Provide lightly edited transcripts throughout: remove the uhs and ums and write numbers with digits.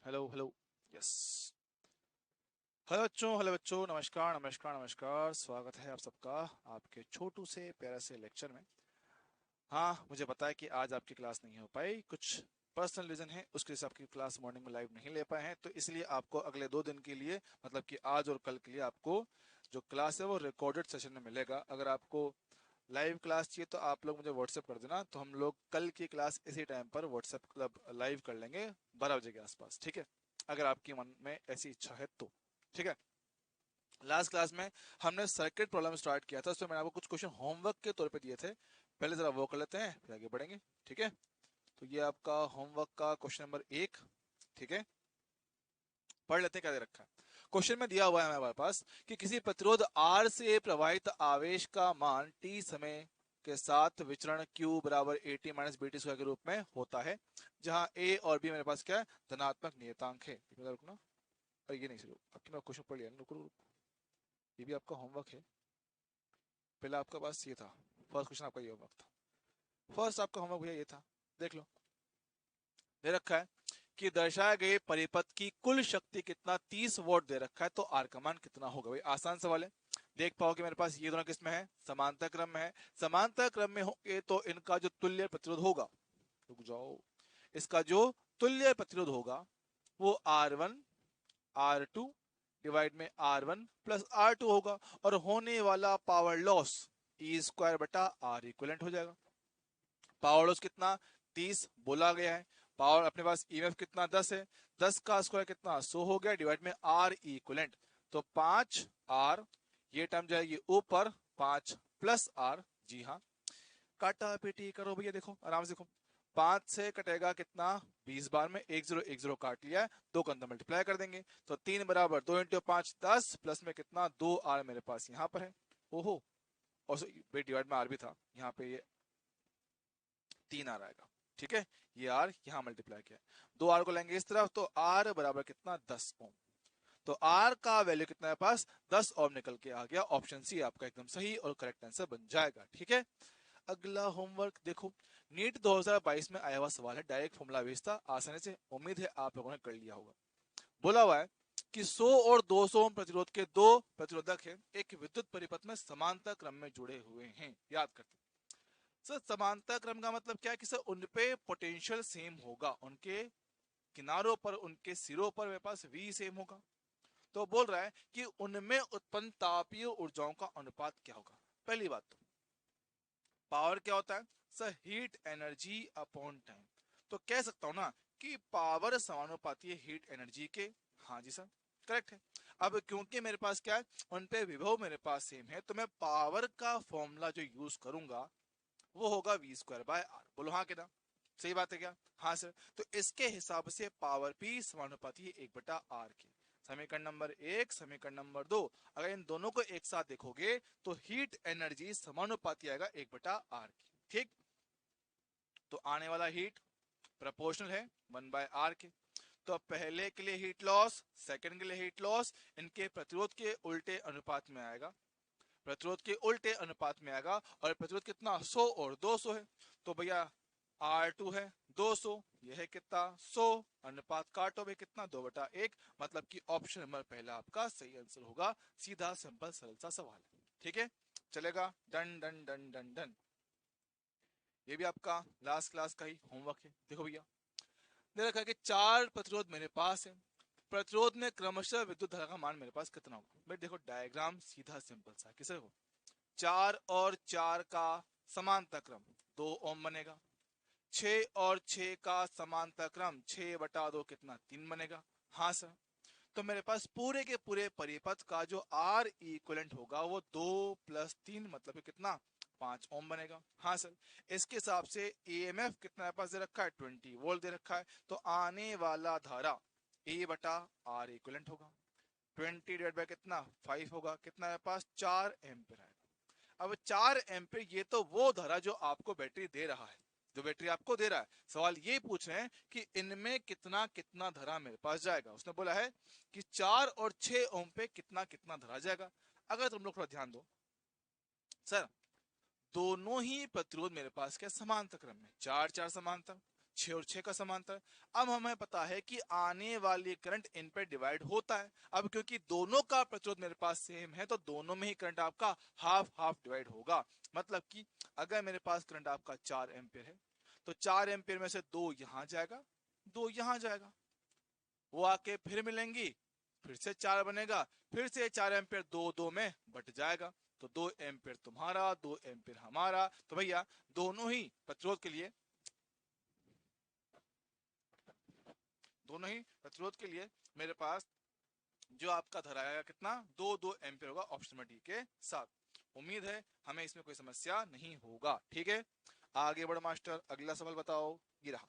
Hello hello. Yes. Hello बच्चों, नमस्कार नमस्कार नमस्कार, स्वागत है आप सबका आपके छोटू से प्यारे से लेक्चर में। हाँ, मुझे पता है कि आज आपकी क्लास नहीं हो पाई, कुछ पर्सनल रीजन है, उसके लिए आपकी क्लास मॉर्निंग में लाइव नहीं ले पाए हैं, तो इसलिए आपको अगले 2 दिन के लिए, मतलब कि आज और कल के लिए, आपको जो क्लास है वो रिकॉर्डेड सेशन में मिलेगा। अगर आपको लाइव क्लास चाहिए तो आप लोग मुझे व्हाट्सएप कर देना, तो हम लोग कल की क्लास इसी टाइम पर व्हाट्सएप क्लब लाइव कर लेंगे 12 बजे के आसपास, ठीक है? अगर आपकी मन में ऐसी इच्छा है तो, ठीक है। लास्ट क्लास में हमने सर्किट प्रॉब्लम स्टार्ट किया था, उसमें मैंने आपको कुछ क्वेश्चन होमवर्क के तौर पे दिए थे। पहले जरा वो कर लेते हैं, फिर आगे बढ़ेंगे, ठीक है? तो ये आपका होमवर्क का क्वेश्चन नंबर 1, ठीक है? पढ़ लेते हैं क्या दे रखा है। क्वेश्चन में दिया हुआ है हमारे पास कि किसी प्रतिरोध R से प्रवाहित आवेश का मान t समय के साथ विचरण Q बराबर AT माइनस BT स्क्वायर के रूप में होता है, जहां A और B मेरे पास क्या है, धनात्मक नियतांक है। रुकना, और ये नहीं शुरू, आपके मैं क्वेश्चन पढ़ लिया, रुको रुको, ये भी आपका होमवर्क है। पहला आपका पास ये था, फर्स्ट क्वेश्चन आपका ये होमवर्क था। फर्स्ट आपका होमवर्क भैया ये था, देख लो। दे रखा है कि दर्शाए गए परिपथ की कुल शक्ति कितना 30 वोल्ट दे रखा है, तो आर का मान कितना होगा? भाई आसान सवाल है। देख पाओ कि मेरे पास ये दोनों किस में है, समांतर क्रम में है। समांतर क्रम में होंगे तो इनका जो तुल्य प्रतिरोध होगा, रुक जाओ, इसका जो तुल्य प्रतिरोध होगा वो R1 R2 डिवाइड में R1 प्लस R2 होगा, और होने वाला पावर लॉस ई स्क्वायर बटा आर इक्वलेंट हो जाएगा। पावर लॉस कितना, 30 बोला गया है। पावर अपने पास ईएमएफ कितना, 10 है। 10 का स्क्वायर कितना, 100 हो गया, डिवाइड में आर इक्वलेंट, तो 5 आर, ये टर्म जाएगी ऊपर, 5 प्लस आर। जी हाँ, काटा पीटी करो भैया, देखो आराम से देखो। 5 से कटेगा कितना, 20 बार में 10 काट लिया है, 2 का अंदर मल्टीप्लाई कर देंगे, तो 3 बराबर 2 इंटू 5 10, प्लस में कितना 2 आर मेरे पास यहाँ पर है। ओहो, और डिवाइड में आर भी था यहाँ पे, ये 3 आर आएगा, ठीक है? ये आर यहाँ मल्टीप्लाई किया, 2 आर को लेंगे इस तरफ, तो आर बराबर कितना, 10 ओम। तो आर का वैल्यू कितना है पास, 10 ओम निकल के आ गया। ऑप्शन सी आपका एकदम सही और करेक्ट आंसर बन जाएगा, ठीक है? अगला होमवर्क देखो, नीट 2022 में आया हुआ सवाल है, डायरेक्ट फॉर्मूला बेस्ड था, आसानी से उम्मीद है आप लोगों ने कर लिया होगा। बोला हुआ है कि 100 और 200 ओम प्रतिरोध के दो प्रतिरोधक है, एक विद्युत परिपथ में समांतर क्रम में जुड़े हुए हैं। याद करते, सर समांतर क्रम का मतलब क्या है कि सर उनपे पोटेंशियल सेम होगा, उनके किनारों पर, उनके सिरों पर मेरे पास V सेम होगा। तो बोल रहा है कि उनमें उत्पन्न तापीय ऊर्जाओं का अनुपात क्या होगा। पहली बात तो पावर क्या होता है sir, heat energy upon time. तो कह सकता हूं ना कि पावर समानुपाती है हीट एनर्जी के। हाँ जी सर, करेक्ट है। अब क्योंकि मेरे पास क्या है, उन पे विभव मेरे पास सेम है, तो मैं पावर का फॉर्मूला जो यूज करूंगा वो होगा V²/R। बोलो हाँ कि ना, सही बात है क्या? हाँ सर। तो इसके हिसाब से पावर P समानुपाती है 1/R के। समीकरण नंबर 1, समीकरण नंबर 2, अगर इन दोनों को एक साथ देखोगे तो हीट एनर्जी समानुपाती आएगा 1/R की, ठीक? तो आने वाला हीट प्रोपोर्शनल है 1/R के। तो पहले के लिए हीट लॉस, सेकंड के लिए हीट लॉस, इनके प्रतिरोध के उल्टे अनुपात में आएगा, प्रतिरोध के उल्टे अनुपात में आएगा। और प्रतिरोध कितना, 100 और 200 है, तो भैया R2 है 200, यह है कितना 100, अनुपात काटो भाई कितना 2/1, मतलब कि ऑप्शन नंबर पहला आपका सही आंसर होगा। सीधा सिंपल सरल सा सवाल है, ठीक है? चलेगा, done done done done done. ये भी आपका लास्ट क्लास का ही होमवर्क है। देखो भैया, दे रखा है कि 4 प्रतिरोध मेरे पास है, प्रतिरोध में क्रमशः विद्युत धारा का मान मेरे पास कितना होगा। भाई देखो डायग्राम सीधा सिंपल सा किसे हो, 4 और 4 का समांतर क्रम 2 ओम बनेगा, 6 और 6 का समांतर क्रम 6/2 कितना 3 बनेगा। हाँ सर। तो मेरे पास पूरे के पूरे परिपथ का जो आर इक्वलेंट होगा वो 2 + 3 मतलब कि कितना 5 ओम बनेगा। हाँ सर। इसके हिसाब से ईएमएफ कितना मेरे पास दे रखा है, 20 वोल्ट दे रखा है, तो आने वाला धारा A/R इक्वलेंट होगा, 20 डिवाइड बाय कितना 5 होगा, कितना मेरे पास 4 एम्पियर आएगा। अब 4 एम्पीयर ये तो वो धारा जो आपको बैटरी दे रहा है, जो बैटरी आपको दे रहा है। सवाल ये पूछ रहे हैं कि इनमें कितना कितना धारा मेरे पास जाएगा। उसने बोला है कि 4 और 6 ओम पे कितना कितना धारा जाएगा। अगर तुम लोग थोड़ा ध्यान दो सर, दोनों ही प्रतिरोध मेरे पास क्या समांतर क्रम में, 4 4 समांतर, 6 और 6 का समांतर। अब हमें पता है कि आने वाली करंट इन पे डिवाइड होता है। अब क्योंकि दोनों का प्रतिरोध मेरे पास सेम है तो दोनों में ही करंट आपका हाफ हाफ डिवाइड होगा। मतलब कि अगर मेरे पास करंट आपका 4 एम्पियर है तो 4 एम्पियर में से 2 यहां जाएगा, 2 यहां जाएगा, वो आके फिर मिलेंगी, फिर से 4 बनेगा, फिर से 4 एम्पियर 2 2 में बट जाएगा, तो 2 एम्पियर तुम्हारा, 2 एम्पियर हमारा। तो भैया दोनों ही प्रतिरोध के लिए, दोनों ही प्रतिरोध के लिए मेरे पास जो आपका धरा आएगा कितना, 2 2 एम्पियर होगा ऑप्शन नंबर डी के साथ। उम्मीद है हमें इसमें कोई समस्या नहीं होगा। ठीक है, आगे बढ़ मास्टर, अगला सवाल बताओ। ये रहा,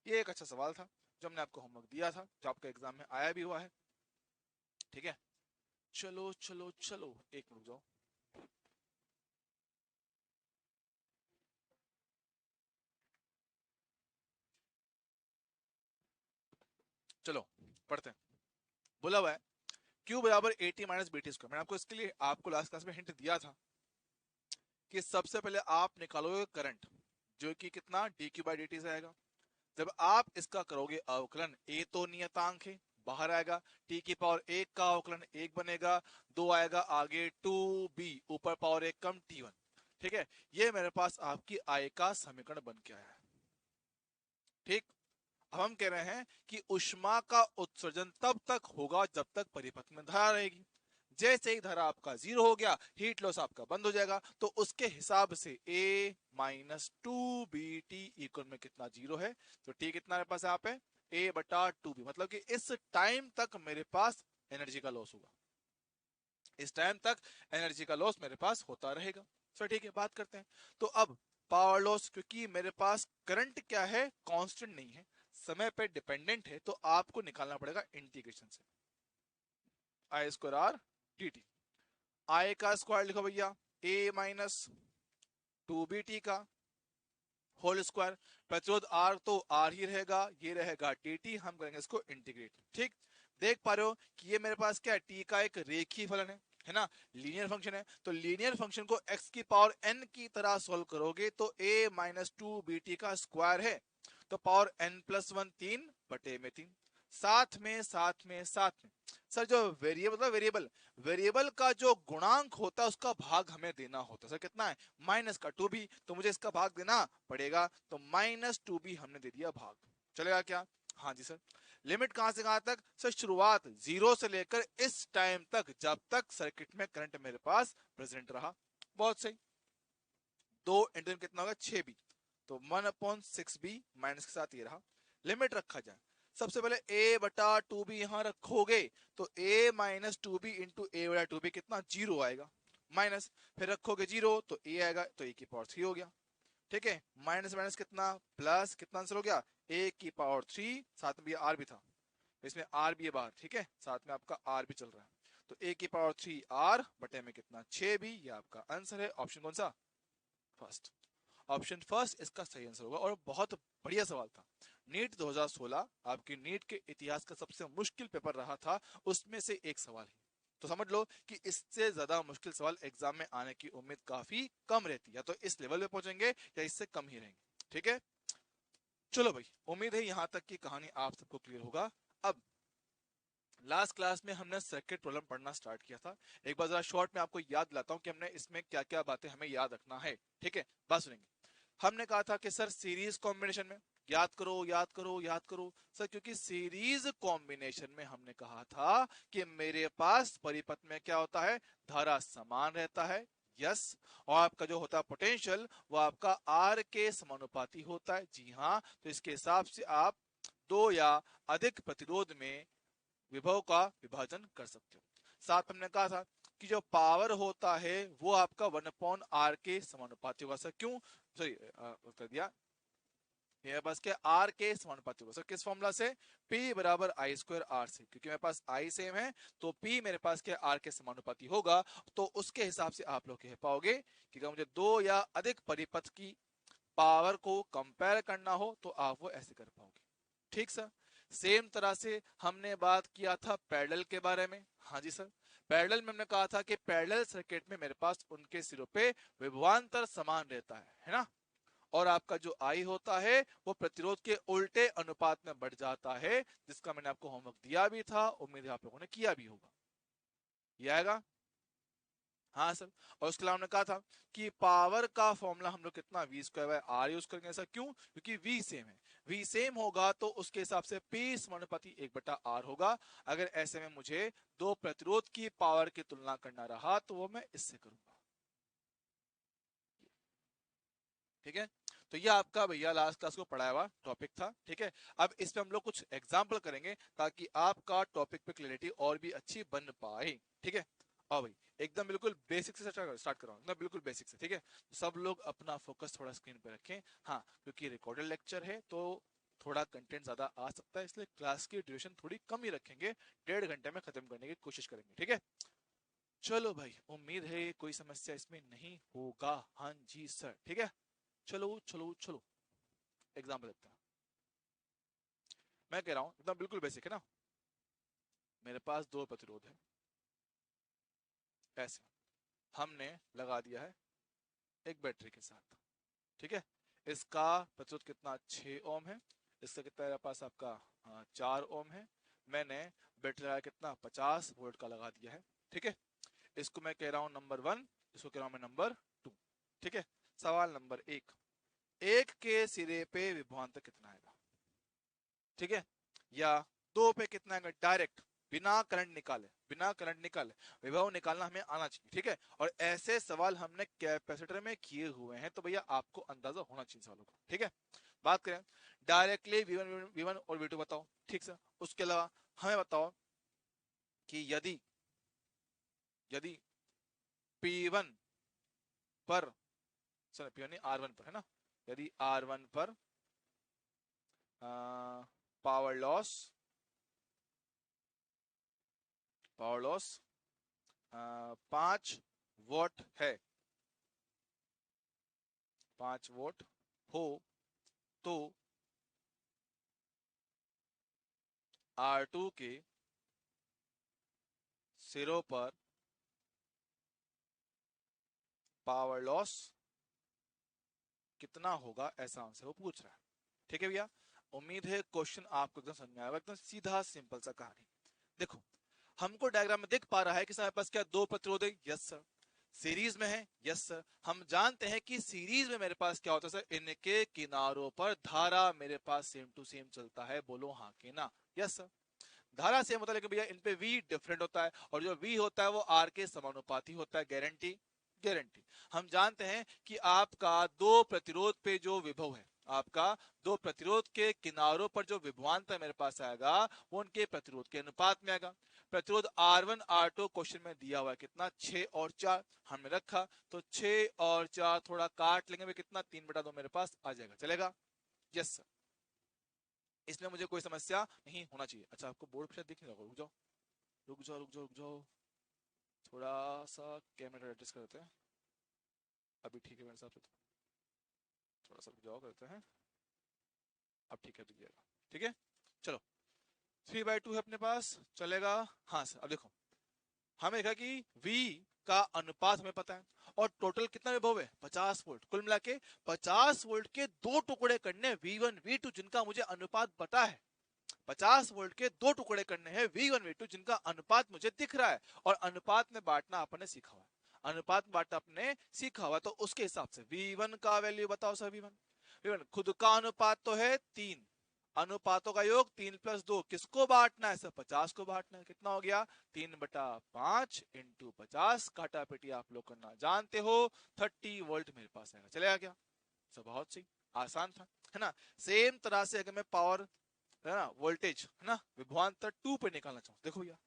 ये एक अच्छा सवाल था जो हमने आपको होमवर्क दिया था, जो आपके एग्जाम में आया भी हुआ है। ठीक है, चलो चलो चलो, एक मिनट रुक जाओ। चलो पढ़ते हैं। बोला हुआ है Q बराबर AT माइनस BT स्क्वायर। मैंने आपको इसके लिए आपको लास्ट क्लास में हिंट दिया था कि सबसे पहले आप निकालोगे करंट, जो कि कितना dQ बाई dt से आएगा। जब आप इसका करोगे अवकलन, A तो नियतांक है, बाहर आएगा, t की पावर 1 का अवकलन 1 बनेगा, 2 आएगा आगे 2b, ऊपर पावर 1 कम t1। ठीक है, ये मेरे पास आपकी I का समीकरण बन के आया है। ठीक, अब हम कह रहे हैं कि ऊष्मा का उत्सर्जन तब तक होगा जब तक परिपथ में धारा रहेगी। जैसे ही धारा आपका 0 हो गया, हीट लॉस आपका बंद हो जाएगा, तो उसके हिसाब से A minus two B T equal में कितना 0 है, तो T कितना मेरे पास यहाँ पे A बटा 2B, मतलब कि इस टाइम तक मेरे पास एनर्जी का लॉस होगा, इस टाइम तक एनर्जी का लॉस मेरे पास होता रहेगा। सर ठीक है, बात करते हैं। तो अब पावर लॉस, क्योंकि मेरे पास करंट क्या है, कांस्टेंट नहीं है, समय पे डिपेंडेंट है, तो आपको निकालना पड़ेगा इंटीग्रेशन से। आई स्क्वायर आर डी टी, आई का स्क्वायर लिखो भैया ए माइनस टू बी टी का होल स्क्वायर, प्रतिरोध आर तो आर ही रहेगा, ये रहेगा टी टी, हम करेंगे इसको इंटीग्रेट। ठीक, देख पा रहे हो कि ये मेरे पास क्या है, टी का एक रेखीय फलन है ना, लीनियर फंक्शन है। तो लीनियर फंक्शन को x की पावर n की तरह सोल्व करोगे तो a minus two B T का स्क्वायर है, तो पावर n प्लस वन 3 बटे में 3, साथ में साथ में साथ में। सर जो वेरिएबल मतलब वेरिएबल, वेरिएबल का जो गुणांक होता है उसका भाग हमें देना होता है। सर कितना है, माइनस का 2b, तो मुझे इसका भाग देना पड़ेगा, तो माइनस 2b हमने दे दिया भाग। चलेगा क्या, हाँ जी सर। लिमिट कहां से कहां तक, सर शुरुआत 0 से लेकर इस टाइम तक जब तक सर्किट में करंट मेरे पास प्रेजेंट रहा। बहुत सही, 2 इंटू कितना होगा 6b, तो 1/6b माइनस के साथ ये रहा। लिमिट रखा जाए, सबसे पहले a बटा 2b यहां रखोगे तो a minus 2b into a बटा 2b कितना 0 आएगा, माइनस, फिर रखोगे 0 तो a आएगा, तो a की पावर 3 हो गया। ठीक है, माइनस माइनस कितना प्लस, कितना आंसर हो गया a की पावर 3, साथ में आर भी था, इसमें आर भी है बाहर। ठीक है, साथ में आपका आर भी चल रहा है, तो a की पावर 3 आर बटे में कितना 6b, ये आपका आंसर है। ऑप्शन कौन सा, फर्स्ट, ऑप्शन फर्स्ट इसका सही आंसर होगा। और बहुत बढ़िया सवाल था, नीट 2016 आपकी नीट के इतिहास का सबसे मुश्किल पेपर रहा था, उसमें से एक सवाल है। तो समझ लो कि इससे ज्यादा मुश्किल सवाल एग्जाम में आने की उम्मीद काफी कम रहती है, या तो इस लेवल पे पहुंचेंगे या इससे कम ही रहेंगे। ठीक है, चलो भाई, उम्मीद है यहां तक की कहानी आप सबको क्लियर होगा। अब लास्ट क्लास में हमने सर्किट प्रॉब्लम पढ़ना स्टार्ट किया था, एक बार जरा शॉर्ट में आपको याद दिलाता हूं कि हमने इसमें क्या क्या बातें हमें याद रखना है। ठीक है, बात सुनेंगे। हमने कहा था कि सर सीरीज कॉम्बिनेशन में, याद करो याद करो याद करो सर, क्योंकि सीरीज कॉम्बिनेशन में हमने कहा था कि मेरे पास परिपथ में क्या होता है, धारा समान रहता है, यस, और आपका जो होता है पोटेंशियल वो आपका आर के समानुपाती होता है, जी हाँ। तो इसके हिसाब से आप दो या अधिक प्रतिरोध में विभव का विभाजन कर सकते हो। साथ हमने कहा था कि जो पावर होता है वो आपका 1/r के समानुपाती होगा। सर क्यों, सॉरी कर दिया, मेरे पास क्या आर के समानुपाती होगा। सर किस फॉर्मूला से, P बराबर आई स्क्वायर आर से, क्योंकि मेरे पास आई सेम है तो P मेरे पास क्या आर के समानुपाती होगा। तो उसके हिसाब से आप लोग कह पाओगे कि अगर मुझे दो या अधिक परिपथ की पावर को कंपेयर करना हो तो आप वो ऐसे कर पाओगे। ठीक सर, सेम तरह से हमने बात किया था पैरेलल के बारे में। हाँ जी सर, पैरेलल में हमने कहा था कि पैरेलल सर्किट में मेरे पास उनके सिरों पे विभवांतर समान रहता है ना, और आपका जो आई होता है वो प्रतिरोध के उल्टे अनुपात में बढ़ जाता है, जिसका मैंने आपको होमवर्क दिया भी था, उम्मीद है आप लोगों ने किया भी होगा। ये आएगा? हाँ सर। और उसके अलावा हमने कहा था कि पावर का फॉर्मूला हम लोग कितना V square by R use करेंगे। ऐसा क्यों? क्योंकि वी सेम है। वी सेम होगा तो उसके हिसाब से पी समानुपाती 1/r होगा। अगर ऐसे में मुझे दो प्रतिरोध की पावर की तुलना करना रहा तो वो मैं इससे करूंगा। ठीक है, तो ये आपका भैया लास्ट क्लास को पढ़ाया हुआ टॉपिक था। ठीक है, अब इस पे हम लोग कुछ एग्जाम्पल करेंगे ताकि आपका टॉपिक पे क्लैरिटी और भी अच्छी बन पाए। ठीक है, और भाई एकदम बिल्कुल बेसिक से स्टार्ट करो, एकदम बिल्कुल बेसिक से। ठीक है, तो सब लोग अपना फोकस थोड़ा स्क्रीन पे रखें। हाँ, क्योंकि रिकॉर्डेड लेक्चर है तो थोड़ा कंटेंट ज्यादा आ सकता है, इसलिए क्लास की ड्यूरेशन थोड़ी कम ही रखेंगे, 1.5 घंटे में खत्म करने की कोशिश करेंगे। ठीक है, चलो भाई, उम्मीद है कोई समस्या इसमें नहीं होगा। हाँ जी सर। ठीक है, चलो चलो चलो, एग्जाम्पल देखते हैं। मैं कह रहा हूं एकदम बिल्कुल बेसिक है ना, मेरे पास दो प्रतिरोध है, ऐसे हमने लगा दिया है एक बैटरी के साथ। ठीक है, इसका प्रतिरोध कितना 6 ओम है, इसका कितना मेरे पास आपका 4 ओम है। मैंने बैटरी लगाया कितना 50 वोल्ट का लगा दिया है। ठीक है, इसको मैं कह रहा हूं नंबर 1, इसको कह रहा हूं मैं नंबर 2। ठीक है, सवाल नंबर 1, एक के सिरे पे विभवांतर कितना आएगा? ठीक है, या दो पे कितना आएगा? डायरेक्ट बिना करंट निकाले, बिना करंट निकाले विभव निकालना हमें आना चाहिए। ठीक है, और ऐसे सवाल हमने कैपेसिटर में किए हुए हैं, तो भैया आपको अंदाजा होना चाहिए सवालों का। ठीक है, बात करें डायरेक्टली V1 और V2 बताओ। ठीक सर, उसके अलावा हमें बताओ कि यदि यदि P1 पर, सर P1 नहीं R1 पर है ना, यदि R1 पर power loss, power loss 5 what है, 5 वॉट हो, तो R2 के सिरों पर पावर लॉस कितना होगा, ऐसा हमसे वो पूछ रहा है। ठीक है भैया, उम्मीद है क्वेश्चन आपको एकदम समझ में आएगा, एकदम सीधा सिंपल सा कहानी। देखो, हमको डायग्राम में दिख पा रहा है कि हमारे पास क्या दो प्रतिरोध है? Yes sir. सीरीज में है? Yes sir. हम जानते हैं कि सीरीज में मेरे पास क्या होता है सर, इनके किनारों पर धारा मेरे पास सेम टू सेम चलता है। बोलो हाँ के ना? Yes sir. धारा सेम होता है, लेकिन भैया इन पे V डिफरेंट होता है, और जो V होता है वो R के समानुपाती होता है। गारंटी? गारंटी। हम जानते हैं कि आपका दो प्रतिरोध पे जो विभव है, आपका दो प्रतिरोध के किनारों पर जो विभवांतर मेरे पास आएगा वो उनके प्रतिरोध के अनुपात में आएगा। प्रतिरोध R1 R2 क्वेश्चन में दिया हुआ है कितना, 6 और 4 हमने रखा, तो 6 और 4 थोड़ा काट लेंगे, कितना 3/2 मेरे पास आ जाएगा। चलेगा? यस सर, इसमें मुझे कोई समस्या नहीं होना चाहिए। अच्छा, आपको बोर्ड पे शायद दिख नहीं रहा, रुक जाओ रुक जाओ रुक जाओ रुक जाओ, थोड़ा सा कैमरा एडजस्ट करते हैं। अभी ठीक है मेरे हिसाब से, तो थोड़ा सा रुक जाओ, करते हैं। अब ठीक है, दिखिएगा। ठीक है, चलो 3/2 है अपने पास, चलेगा? हाँ सर। अब देखो, हमें देखा कि V का अनुपात हमें पता है, और टोटल कितना विभव है 50 वोल्ट। कुल मिला के 50 वोल्ट के दो टुकड़े करने V1 V2 जिनका मुझे अनुपात पता है। 50 वोल्ट के दो टुकड़े करने हैं V1 V2 जिनका अनुपात मुझे दिख रहा है, और अनुपात में बांटना आपने सीखा हुआ है। अनुपात में बांटना आपने सीखा हुआ, तो उसके हिसाब से V1 का वैल्यू बताओ सर। V1 खुद का अनुपात तो है 3, अनुपातों का योग 3+2, किसको बांटना है सर? 50 को बांटना है। कितना हो गया? 3/5 इंटू 50, काटा पेटी आप लोग करना जानते हो, 30 वोल्ट मेरे पास आएगा। चलेगा क्या? सब बहुत सही, आसान था, है ना? सेम तरह से अगर मैं पावर, है ना, वोल्टेज, है ना, विभवांतर 2 पे निकालना चाहूँ, देखो भैया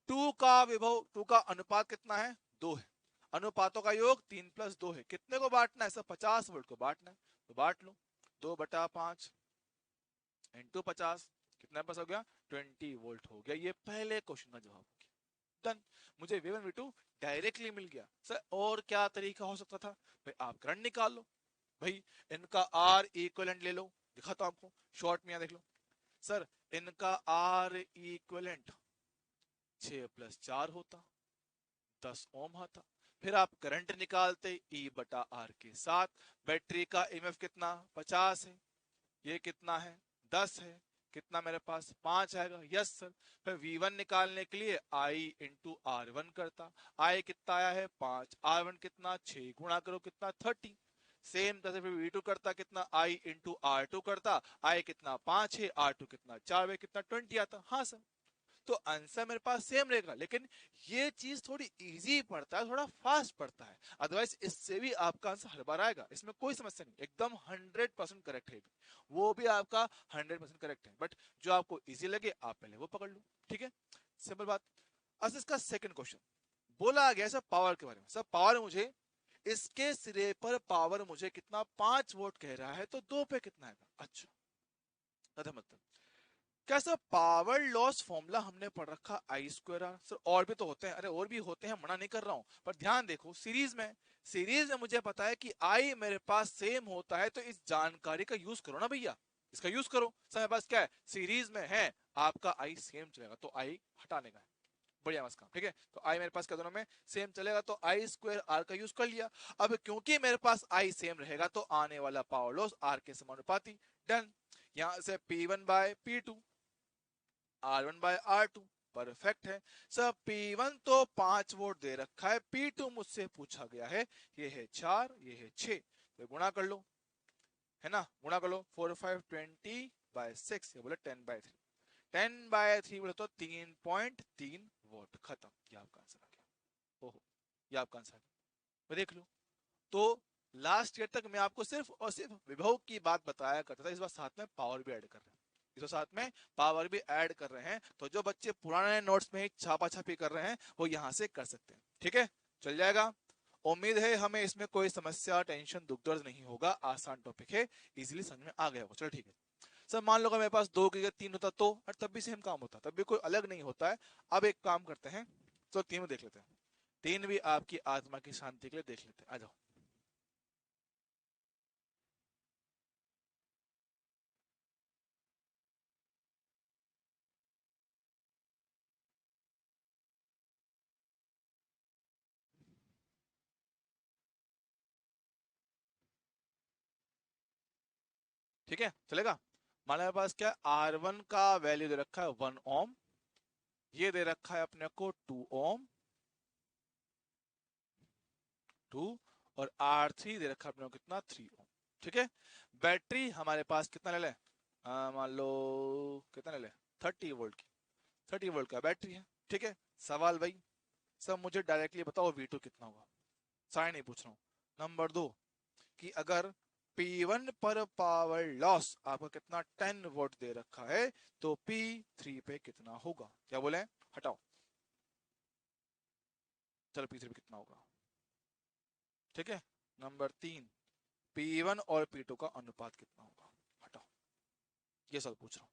2 का विभव, 2 का अनुपात कितना है? 2 है। अनुपातों का योग 3+2 है। कितने को बांटना है सर? 50 वोल्ट को बांटना है, तो बांट लो। 2/5 इंटू 50, कितना पास हो गया? 20 वोल्ट हो गया। ये पहले क्वेश्चन का जवाब हो गया। डन। मुझे V1 V2 डायरेक्टली मिल गया। सर और क्या तरीका हो सकता था? भाई आप करंट निकाल लो, भाई इनका R इक्विवेलेंट ले लो, दिखाता हूं आपको शॉर्ट में, यहाँ देख लो सर। इनका R इक्विवेलेंट 6+4 होता, 10 ओम आता। फिर आप करंट निकालते ई बटा आर के साथ। बैटरी का ईएमएफ कितना 50 है, ये कितना है 10 है, कितना मेरे पास 5 आएगा, यस सर। फिर V1 निकालने के लिए I इंटू R1 करता, I कितना आया है 5, R1 कितना 6, गुणा करो कितना 30। सेम तरह से फिर V2 करता कितना I इंटू R2 करता, I कितना 5 है, R2 कितना 4 है, कितना 20 आता। हाँ सर, तो आंसर मेरे पास सेम रहेगा, लेकिन ये चीज थोड़ी इजी पड़ता है, थोड़ा फास्ट पड़ता है। अदरवाइज इससे भी आपका आंसर हर बार आएगा, इसमें कोई समस्या नहीं, एकदम 100% करेक्ट है, वो भी आपका 100% करेक्ट है। बट जो आपको इजी लगे आप पहले वो पकड़ लो, ठीक है, सिंपल बात। अब इसका सेकंड क्वेश्चन बोला गया सब पावर के बारे में। सब पावर मुझे इसके सिरे पर पावर मुझे कितना 5 वोल्ट कह रहा है, तो 2 पे कितना आएगा। अच्छा, मतलब क्या सर पावर लॉस फॉर्मूला हमने पढ़ रखा आई स्क्वायर आर। सर और भी तो होते हैं, अरे और भी होते हैं, मना नहीं कर रहा हूं, पर ध्यान देखो सीरीज में मुझे पता है कि आई मेरे पास सेम होता है, तो इस जानकारी का यूज करो ना भैया, इसका यूज करो। सर मेरे पास क्या है, सीरीज में है, आपका आई सेम चलेगा, तो आई हटाने का है, बढ़िया मस्त काम, ठीक है। तो आई मेरे पास क्या दोनों में सेम चलेगा, तो आई स्क्वायर आर का यूज कर लिया। अब क्योंकि मेरे पास आई सेम रहेगा, तो आने वाला पावर लॉस आर के समानुपाती, डन। यहां से P1 by P2, R1 by R2, perfect है। सर P1 तो 5 वोल्ट दे रखा है, P2 मुझसे पूछा गया है, ये है 4, ये है 6, तो गुणा कर लो, है ना, गुणा कर लो, 4 5 20 बाय 6, ये बोले 10 बाय 3, 10 बाय 3 बोले तो 3.3 वोल्ट, खत्म, ये आपका आंसर आ गया। ओहो, ये आपका आंसर आ गया, देख लो। तो लास्ट ईयर तक मैं आपको सिर्फ और सिर्फ विभव की बात बताया करता था, इस बार साथ में पावर भी ऐड कर रहे हैं, इस बार साथ में पावर भी ऐड कर रहे हैं। तो जो बच्चे पुराने नोट्स में छापा छापी कर रहे हैं वो यहाँ से कर सकते हैं, ठीक है, चल जाएगा। उम्मीद है हमें इसमें कोई समस्या टेंशन दुख दर्द नहीं होगा, आसान टॉपिक है, इजीली समझ में आ गया होगा। चलो ठीक है सर, मान लो मेरे पास 2 की जगह 3 होता तो, और तब भी सेम काम होता, तब भी कोई अलग नहीं होता है। अब एक काम करते हैं, तो 3 देख लेते हैं, 3 भी आपकी आत्मा की शांति के लिए देख लेते हैं, आ जाओ। ठीक है चलेगा। मान मेरे पास क्या R1 का वैल्यू दे रखा है 1 ओम, ये दे रखा है अपने को 2 ओम, 2, और R3 दे रखा है अपने को कितना 3 ओम, ठीक है। बैटरी हमारे पास कितना ले ले, मान लो कितना ले ले 30 वोल्ट की, 30 वोल्ट का बैटरी है, ठीक है। सवाल भाई, सब मुझे डायरेक्टली बताओ V2 कितना होगा, साइन नहीं पूछ रहा हूँ। नंबर 2, कि अगर P1 पर पावर लॉस आपका कितना 10 वोल्ट दे रखा है, तो P3 पे कितना होगा, क्या बोले, हटाओ। चलो P3 पे कितना होगा, ठीक है। नंबर 3, P1 और P2 का अनुपात कितना होगा, हटाओ। ये सब पूछ रहा हूँ,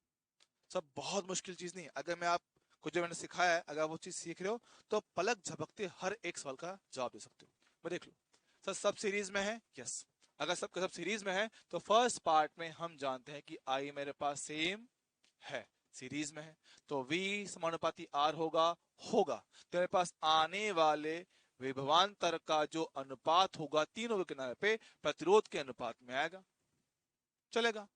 सब बहुत मुश्किल चीज नहीं है। अगर मैं आपको जो मैंने सिखाया है, अगर आप वो चीज सीख रहे हो, तो पलक झपकते हर एक सवाल का जवाब दे सकते हो। मैं देख लो सर, सब सीरीज में है, यस। अगर सबका सब सीरीज में है, तो फर्स्ट पार्ट में हम जानते हैं कि आई मेरे पास सेम है, सीरीज में है, तो V समानुपाती R होगा, होगा। तो मेरे पास आने वाले विभवांतर का जो अनुपात होगा तीनों के किनारे पे प्रतिरोध के अनुपात में आएगा, चलेगा।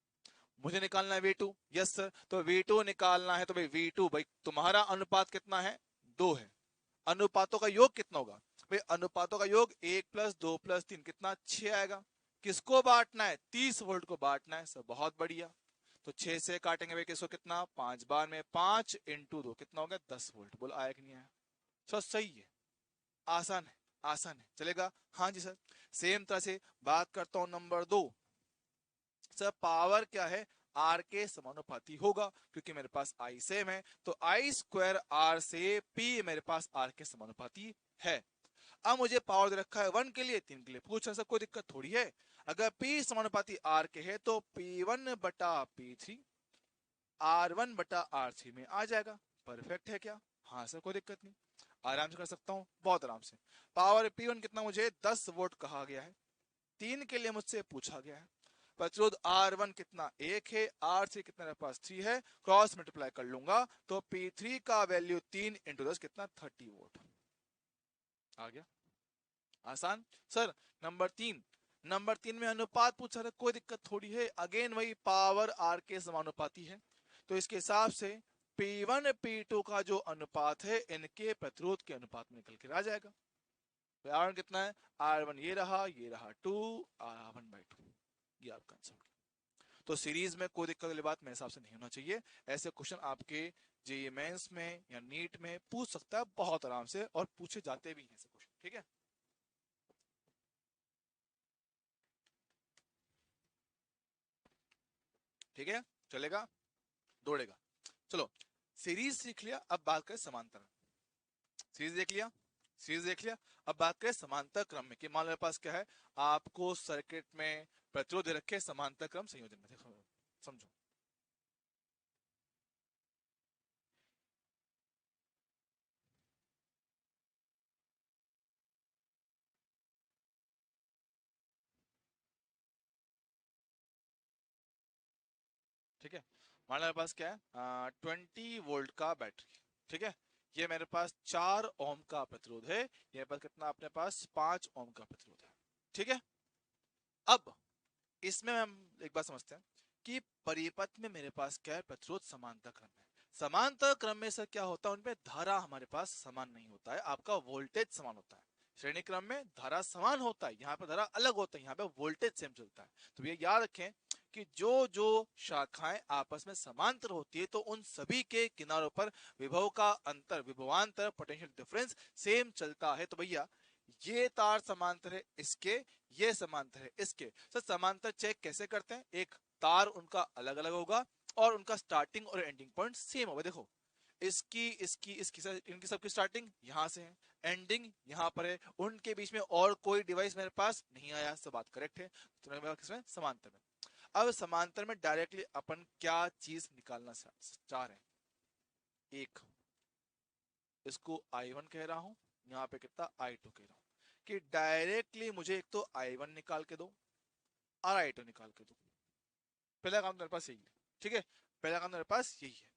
मुझे निकालना है V2, यस सर, तो V2 निकालना है, तो भाई V2 भाई तुम्हारा अनुपात कितना है, 2 है। अनुपातों का योग कितना होगा, भाई अनुपातों का योग 1 + 2 + 3 कितना 6 आएगा। किसको बांटना है, 30 वोल्ट को बांटना है सर, बहुत बढ़िया। तो 6 से काटेंगे भाई किसको, कितना 5 बार में 5 × 2 कितना हो गया 10 वोल्ट, बोलो आया कि नहीं आया। सर सही है, आसान है, आसान है, चलेगा। हाँ जी सर, सेम तरह से बात करता हूं नंबर 2। सर पावर क्या है, आर के समानुपाती होगा, क्योंकि मेरे पास आई सेम है, तो आई स्क्वायर आर से पी मेरे पास आर के समानुपाती है। अब मुझे पावर दे रखा है 1 के लिए 3 के लिए, पूछ रहा, कोई दिक्कत थोड़ी है। अगर P समानुपाती R के है, तो P1/P3 R1/R3 में आ जाएगा, परफेक्ट है क्या। हाँ सर, कोई दिक्कत नहीं, आराम से कर सकता हूँ, बहुत आराम से। पावर P1 कितना, मुझे 10 वोल्ट कहा गया है, 3 के लिए मुझसे पूछा गया है। प्रतिरोध R1 कितना 1 है, R3 कितना मेरे पास 3 है, क्रॉस मल्टीप्लाई कर लूंगा, तो P3 का वैल्यू 3 × 10 कितना 30 वोल्ट आ गया। आसान। सर नंबर 3 में अनुपात पूछा था, कोई दिक्कत थोड़ी है, अगेन वही पावर आर के समानुपाती है, तो इसके हिसाब से P1 P2 का जो अनुपात है इनके प्रतिरोध के अनुपात में निकल कर आ जाएगा। तो R1 कितना है, R1 ये रहा 2 R1/2, ये आपका आंसर। तो सीरीज में कोई दिक्कत वाली बात मेरे हिसाब से नहीं होना चाहिए। ऐसे क्वेश्चन आपके जेईई मेंस में या नीट में पूछ सकता है बहुत आराम से, और पूछे जाते भी हैं ऐसे क्वेश्चन, ठीक है। ठीक है, चलेगा, दौड़ेगा। चलो, सीरीज सीख लिया, अब बात करें समांतर। सीरीज देख लिया, सीरीज देख लिया, अब बात करें समांतर क्रम में कि मान लो मेरे पास क्या है, आपको सर्किट में प्रतिरोध दे रखे समांतर क्रम संयोजन में, देखो समझो। ठीक है, मान लो मेरे पास क्या है, 20 वोल्ट का बैटरी, ठीक है, ये मेरे पास 4 ओम का प्रतिरोध है, ये मेरे पास कितना, अपने पास 5 ओम का प्रतिरोध है, ठीक है। अब इसमें हम एक बात समझते हैं कि परिपथ में मेरे पास क्या है, प्रतिरोध समांतर क्रम है। समांतर क्रम में सर क्या होता है, उनमें धारा हमारे पास समान नहीं होता है, आपका वोल्टेज समान होता है। श्रेणी क्रम में धारा समान होता है, यहाँ पर धारा अलग होता है, यहाँ पे वोल्टेज सेम चलता है। तो ये याद रखें कि जो जो शाखाएं आपस में समांतर होती है तो उन सभी के किनारों पर विभव का अंतर, विभवांतर, पोटेंशियल डिफरेंस सेम चलता है। तो भैया ये तार समांतर है इसके, ये समांतर है इसके। सर समांतर चेक कैसे करते हैं, एक तार उनका अलग अलग होगा और उनका स्टार्टिंग और एंडिंग पॉइंट सेम होगा। देखो इसकी इसकी इसकी इनकी सबकी स्टार्टिंग यहां से है, एंडिंग यहां पर है, उनके बीच में और कोई डिवाइस मेरे पास नहीं आया, सब बात करेक्ट है। तो मेरे पास किसमें, समांतर में। अब समांतर में डायरेक्टली अपन क्या चीज निकालना चाह रहे हैं, एक इसको I1 कह रहा हूं, यहाँ पे कितना I2 कह रहा हूं, कि डायरेक्टली मुझे एक तो I1 निकाल के दो और I2 निकाल के दो। पहला काम तो मेरे पास यही है, ठीक है, पहला काम तो मेरे पास यही है।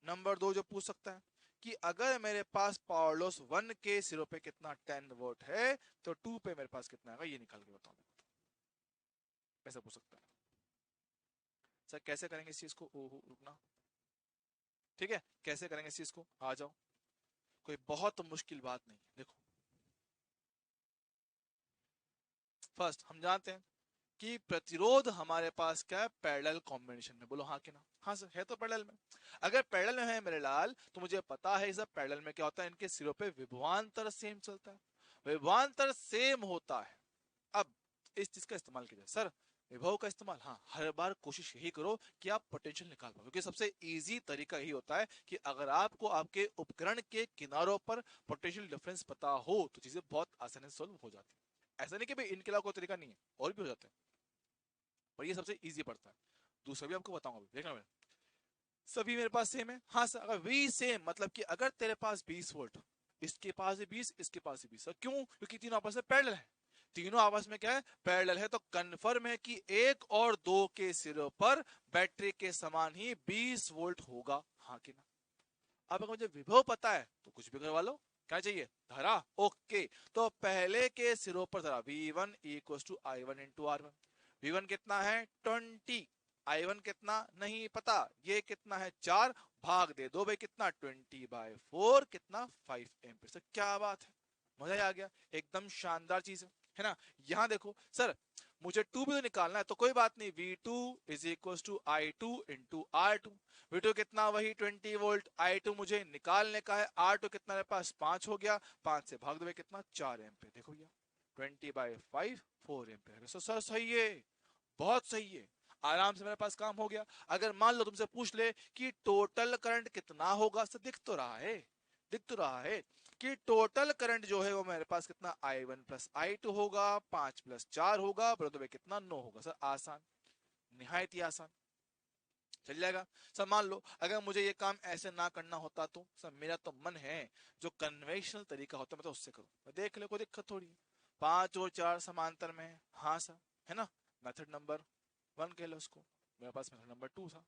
नंबर 2 जो पूछ सकता है कि अगर मेरे पास पावर लॉस 1 के सिरों पे कितना 10 वोल्ट है, तो 2 पे मेरे पास कितना आएगा, ये निकाल के बताओ। ऐसा पूछ सकता है। सर कैसे करेंगे इस चीज को, ओहो रुकना, ठीक है, कैसे करेंगे इस चीज को, आ जाओ, कोई बहुत मुश्किल बात नहीं। देखो फर्स्ट हम जानते हैं कि प्रतिरोध हमारे पास क्या है, पैरेलल कॉम्बिनेशन में, बोलो हाँ कि ना, हाँ सर है तो पैरेलल में। अगर पैरेलल में है मेरे लाल, तो मुझे पता है सब पैरेलल में क्या होता है, इनके सिरों पे विभवांतर सेम चलता है, विभवांतर सेम होता है। अब इस चीज का इस्तेमाल किया जाए, सर विभव का इस्तेमाल, हाँ हर बार कोशिश यही करो कि आप पोटेंशियल निकाल पाओ, क्योंकि सबसे इजी तरीका यही होता है कि अगर आपको आपके उपकरण के किनारों पर पोटेंशियल डिफरेंस पता हो तो चीजें बहुत आसानी से सोल्व हो जाती है। ऐसा नहीं कि भाई इनके अलावा कोई तरीका नहीं है, और भी हो जाते हैं, पर ये सबसे इजी पड़ता है। दूसरा भी आपको बताऊंगा, देखना मेरे सभी मेरे पास सेम है, हाँ सर अगर वी सेम मतलब कि अगर तेरे पास 20 वोल्ट, इसके पास भी 20, इसके पास भी 20, क्यों, क्योंकि तीनों आपस में पैरेलल है, तीनों आपस में क्या है, पैरेलल है, तो कंफर्म है कि 1 और 2 के सिरों पर बैटरी के समान ही 20 वोल्ट होगा, हाँ कि ना। अब अगर मुझे विभव पता है तो कुछ भी करवा लो, क्या चाहिए, धारा, ओके। तो पहले के सिरों पर धारा V1 equal to I1 into R1, V1 कितना है 20, I1 कितना नहीं पता, ये कितना है 4, भाग दे दो भाई, कितना 20/4, कितना 5 एम्पीयर। सर क्या बात है, मजा ही आ गया, एकदम शानदार चीज है ना। यहाँ देखो सर, मुझे 2 भी तो निकालना है, तो कोई बात नहीं, V2 is equal to I2 into R2, V2 कितना वही 20 वोल्ट, I2 मुझे निकालने का है, R2 कितना मेरे पास 5 हो गया, 5 से भाग दो कितना 4 एम्पीयर, देखो भैया 20/5 4 एम्पीयर। सर सही है, बहुत सही है, आराम से मेरे पास काम हो गया। अगर मान लो तुमसे पूछ ले कि टोटल करंट कितना होगा, सर दिख तो रहा है, दिख तो रहा है कि टोटल करंट जो है वो मेरे पास कितना I1 प्लस I2 होगा, 5 प्लस 4 होगा, बोलो तो भाई कितना 9 होगा। सर आसान, निहायत ही आसान, चल जाएगा। सर मान लो अगर मुझे ये काम ऐसे ना करना होता तो सर मेरा तो मन है जो कन्वेंशनल तरीका होता है मैं तो उससे करूं, मैं देख ले कोई दिक्कत थोड़ी है, 5 और 4 समांतर में है, हाँ सर है ना, मेथड नंबर 1 कह लो उसको, मेरे पास मेथड नंबर 2 था,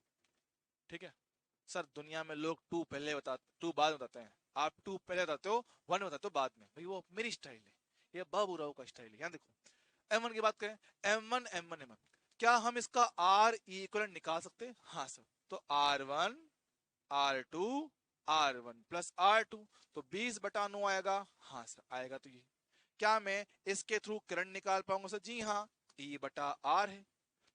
ठीक है। सर दुनिया में लोग टू बाद में बताते हैं, आप टू पहले बताते हो, 1 बताते हो बाद में, भाई वो मेरी स्टाइल है, ये बाबूराव का स्टाइल है। यहाँ देखो M1 की बात करें, M1 M1 M1, क्या हम इसका R इक्वलेंट निकाल सकते हैं? हाँ सर। तो R1 R2 R1 plus R2, तो 20/9 आएगा। हाँ सर आएगा। तो ये क्या मैं इसके थ्रू करंट निकाल पाऊंगा सर? जी हाँ, E/R है।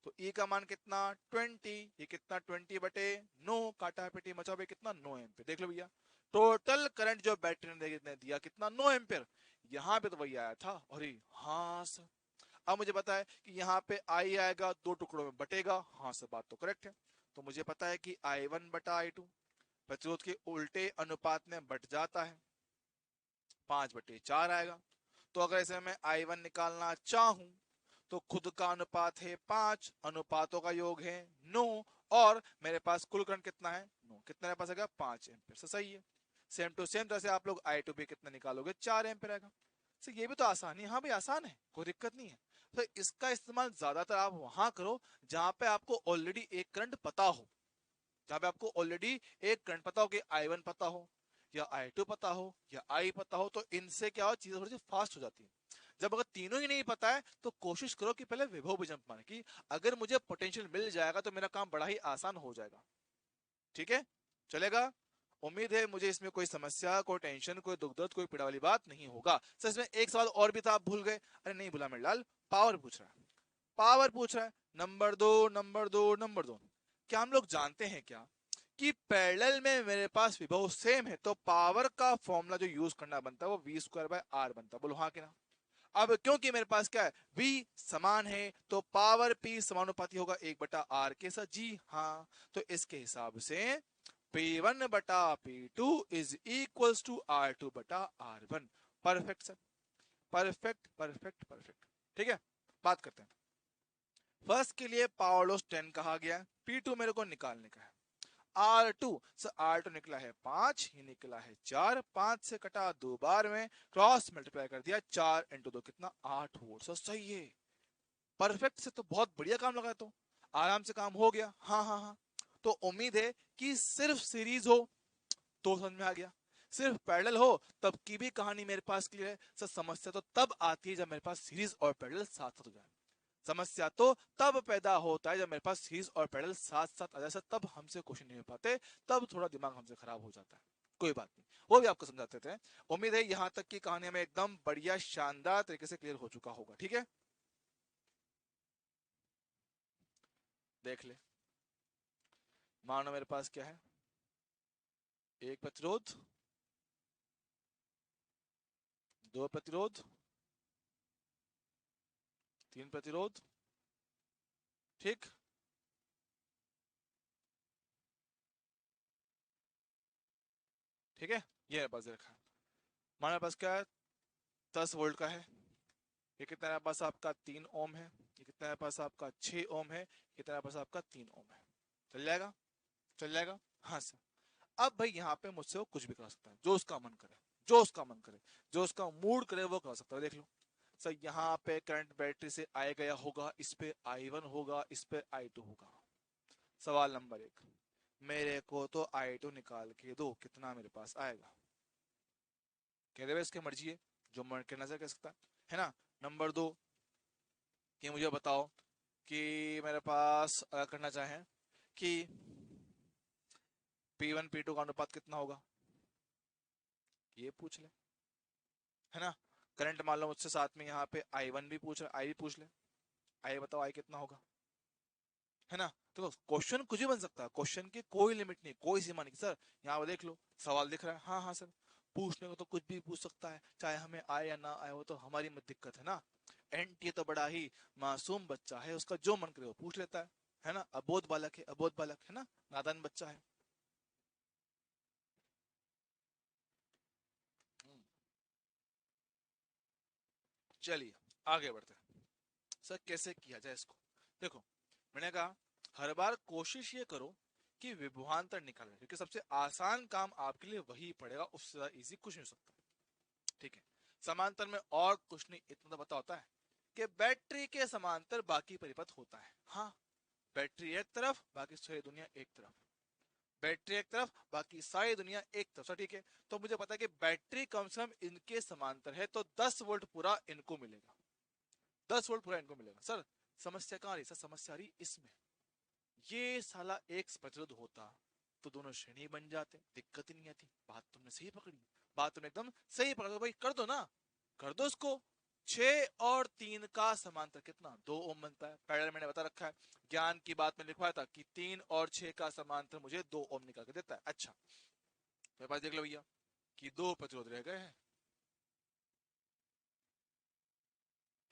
तो E का मान कितना? 20। ये कितना? 20/9, काटा पेटी मचा भाई कितना? 9 एम्पियर। देख लो भैया, टोटल करंट जो बैटरी ने दिया कितना? 9 एम्पियर। यहाँ पे तो वही आया था। अरे हाँ सर। अब मुझे पता है कि यहाँ पे आई आएगा, दो टुकड़ों में बटेगा। हाँ सर, बात तो करेक्ट है। तो मुझे पता है कि I1/I2 प्रतिरोध के उल्टे अनुपात में बट जाता है, 5/4 आएगा। तो अगर इसे मैं I1 निकालना चाहूं तो खुद का अनुपात है 5, अनुपातों का योग है 9, और मेरे पास कुल करंट कितना है? 9। कितना मेरे पास आएगा? 5 एम्पियर से। सही है। सेम टू सेम तरह से आप लोग I2 भी कितना निकालोगे? 4 एम्पियर आएगा। तो ये भी तो आसान है। हाँ भाई आसान है, कोई दिक्कत नहीं है। तो इसका इस्तेमाल ज्यादातर आप वहां करो जहां पे आपको ऑलरेडी एक करंट पता हो, जहां पे आपको ऑलरेडी एक करंट पता हो, कि I1 पता हो या I2 पता हो या I पता हो। तो इनसे क्या हो, चीजें थोड़ी सी फास्ट हो जाती है। जब अगर तीनों ही नहीं पता है तो कोशिश करो कि पहले विभव भी जंप मारे, कि अगर मुझे पोटेंशियल मिल जाएगा तो मेरा काम बड़ा ही आसान हो जाएगा। ठीक है, चलेगा? उम्मीद है मुझे इसमें कोई समस्या, कोई टेंशन, कोई दुख दर्द, कोई पीड़ा वाली बात नहीं होगा। सर इसमें एक सवाल और भी था, आप भूल गए। अरे नहीं भूला मेरे लाल, पावर पूछ रहा है। पावर पूछ रहा है। नंबर दो, नंबर दो, नंबर दो। क्या हम लोग जानते हैं क्या कि पैरेलल में मेरे पास विभव सेम है, तो पावर का फॉर्मूला जो यूज करना बनता है वो V²/R बनता है। बोलो हाँ कि ना? अब क्योंकि मेरे पास क्या है, V समान है, तो पावर P समानुपाती होगा 1/R के साथ। जी हाँ। तो इसके हिसाब से P1/P2 is equals to R2/R1। Perfect sir, perfect perfect perfect. ठीक है, बात करते हैं। फर्स्ट के लिए पावर लॉस 10 कहा गया, P2 मेरे को निकालने का है। R2 सर, R2 निकला है 5, ये निकला है 4, 5 से कटा 2 बार में, क्रॉस मल्टीप्लाई कर दिया, 4 इंटू 2 कितना? 8 वोल्ट। सर सही है, परफेक्ट से। तो बहुत बढ़िया काम लगा, तो आराम से काम हो गया। हाँ हाँ हाँ। तो उम्मीद है कि सिर्फ सीरीज हो तो समझ में आ गया, सिर्फ पैरेलल हो तब की भी कहानी मेरे पास क्लियर है। सर समस्या तो तब आती है जब मेरे पास सीरीज और पैरेलल साथ साथ हो जाए। समस्या तो तब पैदा होता है जब मेरे पास सीरीज और पैरेलल साथ साथ आ जाए सर, तब हमसे क्वेश्चन नहीं हो पाते, तब थोड़ा दिमाग हमसे खराब हो जाता है। कोई बात नहीं, वो भी आपको समझाते थे। उम्मीद है यहाँ तक की कहानी में एकदम बढ़िया शानदार तरीके से क्लियर हो चुका होगा। ठीक है, देख ले। मानो मेरे पास क्या है, एक प्रतिरोध, दो प्रतिरोध, तीन प्रतिरोध। ठीक, ठीक है, ये मेरे पास रखा है। मानो मेरे पास क्या है, 10 वोल्ट का है। ये कितना मेरे पास आपका 3 ओम है। ये कितना मेरे पास आपका 6 ओम है। कितना मेरे पास आपका 3 ओम है। चल जाएगा? चल जाएगा। हाँ सर। अब भाई यहाँ पे मुझसे वो कुछ भी करा सकता है, जो उसका मन करे, जो उसका मन करे, जो उसका मूड करे वो करा सकता है। देख लो सर, यहाँ पे करंट बैटरी से आया गया होगा, इस पे I1 होगा, इस पे I2 होगा। सवाल नंबर 1, मेरे को तो I2 निकाल के दो, कितना मेरे पास आएगा? कह दे इसकी मर्जी है, जो मन के नजर कह सकता है ना। नंबर 2, कि मुझे बताओ कि मेरे पास अगर करना चाहें कि P1 P2 का अनुपात कितना होगा, ये पूछ ले, है ना। करंट मान लो मुझसे साथ में यहाँ पे I1 भी पूछ रहा, I भी पूछ ले, I बताओ I कितना होगा, है ना। तो क्वेश्चन कुछ भी बन सकता है, क्वेश्चन की कोई लिमिट नहीं, कोई सीमा नहीं। सर यहाँ पे देख लो, सवाल दिख रहा है। हाँ हाँ सर, पूछने को तो कुछ भी पूछ सकता है, चाहे हमें आए या ना आए, वो तो हमारी मत दिक्कत है ना। एनटीए तो बड़ा ही मासूम बच्चा है, उसका जो मन करे वो पूछ लेता है ना। अबोध बालक है, अबोध बालक है ना, नादान बच्चा है। हम्म, चलिए आगे बढ़ते हैं। सर कैसे किया जाए इसको? देखो, मैंने कहा हर बार कोशिश ये करो कि विभवांतर निकालें, क्योंकि सबसे आसान काम आपके लिए वही पड़ेगा, उससे ज्यादा इजी कुछ नहीं हो सकता। ठीक है, समांतर में और कुछ नहीं, इतना तो पता होता है कि बैटरी के समांतर बाकी परिपथ होता है। हाँ, बैटरी एक तरफ, बाकी सारी दुनिया एक तरफ। बैटरी एक तरफ, बाकी सारी दुनिया एक तरफ, ठीक है। तो मुझे पता है कि बैटरी कम से कम इनके समांतर है, तो 10 वोल्ट पूरा इनको मिलेगा, 10 वोल्ट पूरा इनको मिलेगा। सर समस्या कहाँ आ रही? सर समस्या आ रही इसमें, ये साला एक प्रतिरोध होता तो दोनों श्रेणी बन जाते, दिक्कत ही नहीं आती। बात तुमने सही पकड़ी, बात तुमने एकदम सही पकड़ा। तो भाई कर दो ना, कर दो इसको। 6 और 3 का समांतर कितना? 2 ओम बनता है। पहले मैंने बता रखा है, ज्ञान की बात में लिखवाया था कि 3 और 6 का समांतर मुझे 2 ओम निकाल के देता है। अच्छा मेरे पास देख लो भैया कि 2 प्रतिरोध रह गए हैं,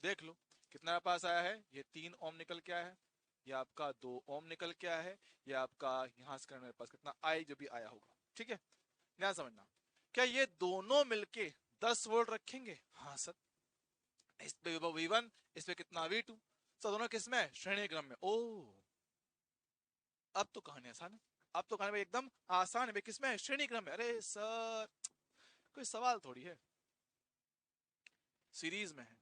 देख लो कितना पास आया है। ये 3 ओम निकल के आया है, ये आपका 2 ओम निकल के आया है, ये आपका यहां से मेरे पास कितना आई जो भी आया होगा, ठीक है। ध्यान समझना, क्या ये दोनों मिलके 10 वोल्ट रखेंगे? हाँ सर। इस पे V1, इस पे कितना V2। सर दोनों किस में? श्रेणी क्रम में। ओ अब तो कहानी आसान है, अब तो कहानी भाई एकदम आसान है भाई। किस में? श्रेणी क्रम में। अरे सर कोई सवाल थोड़ी है, सीरीज में है,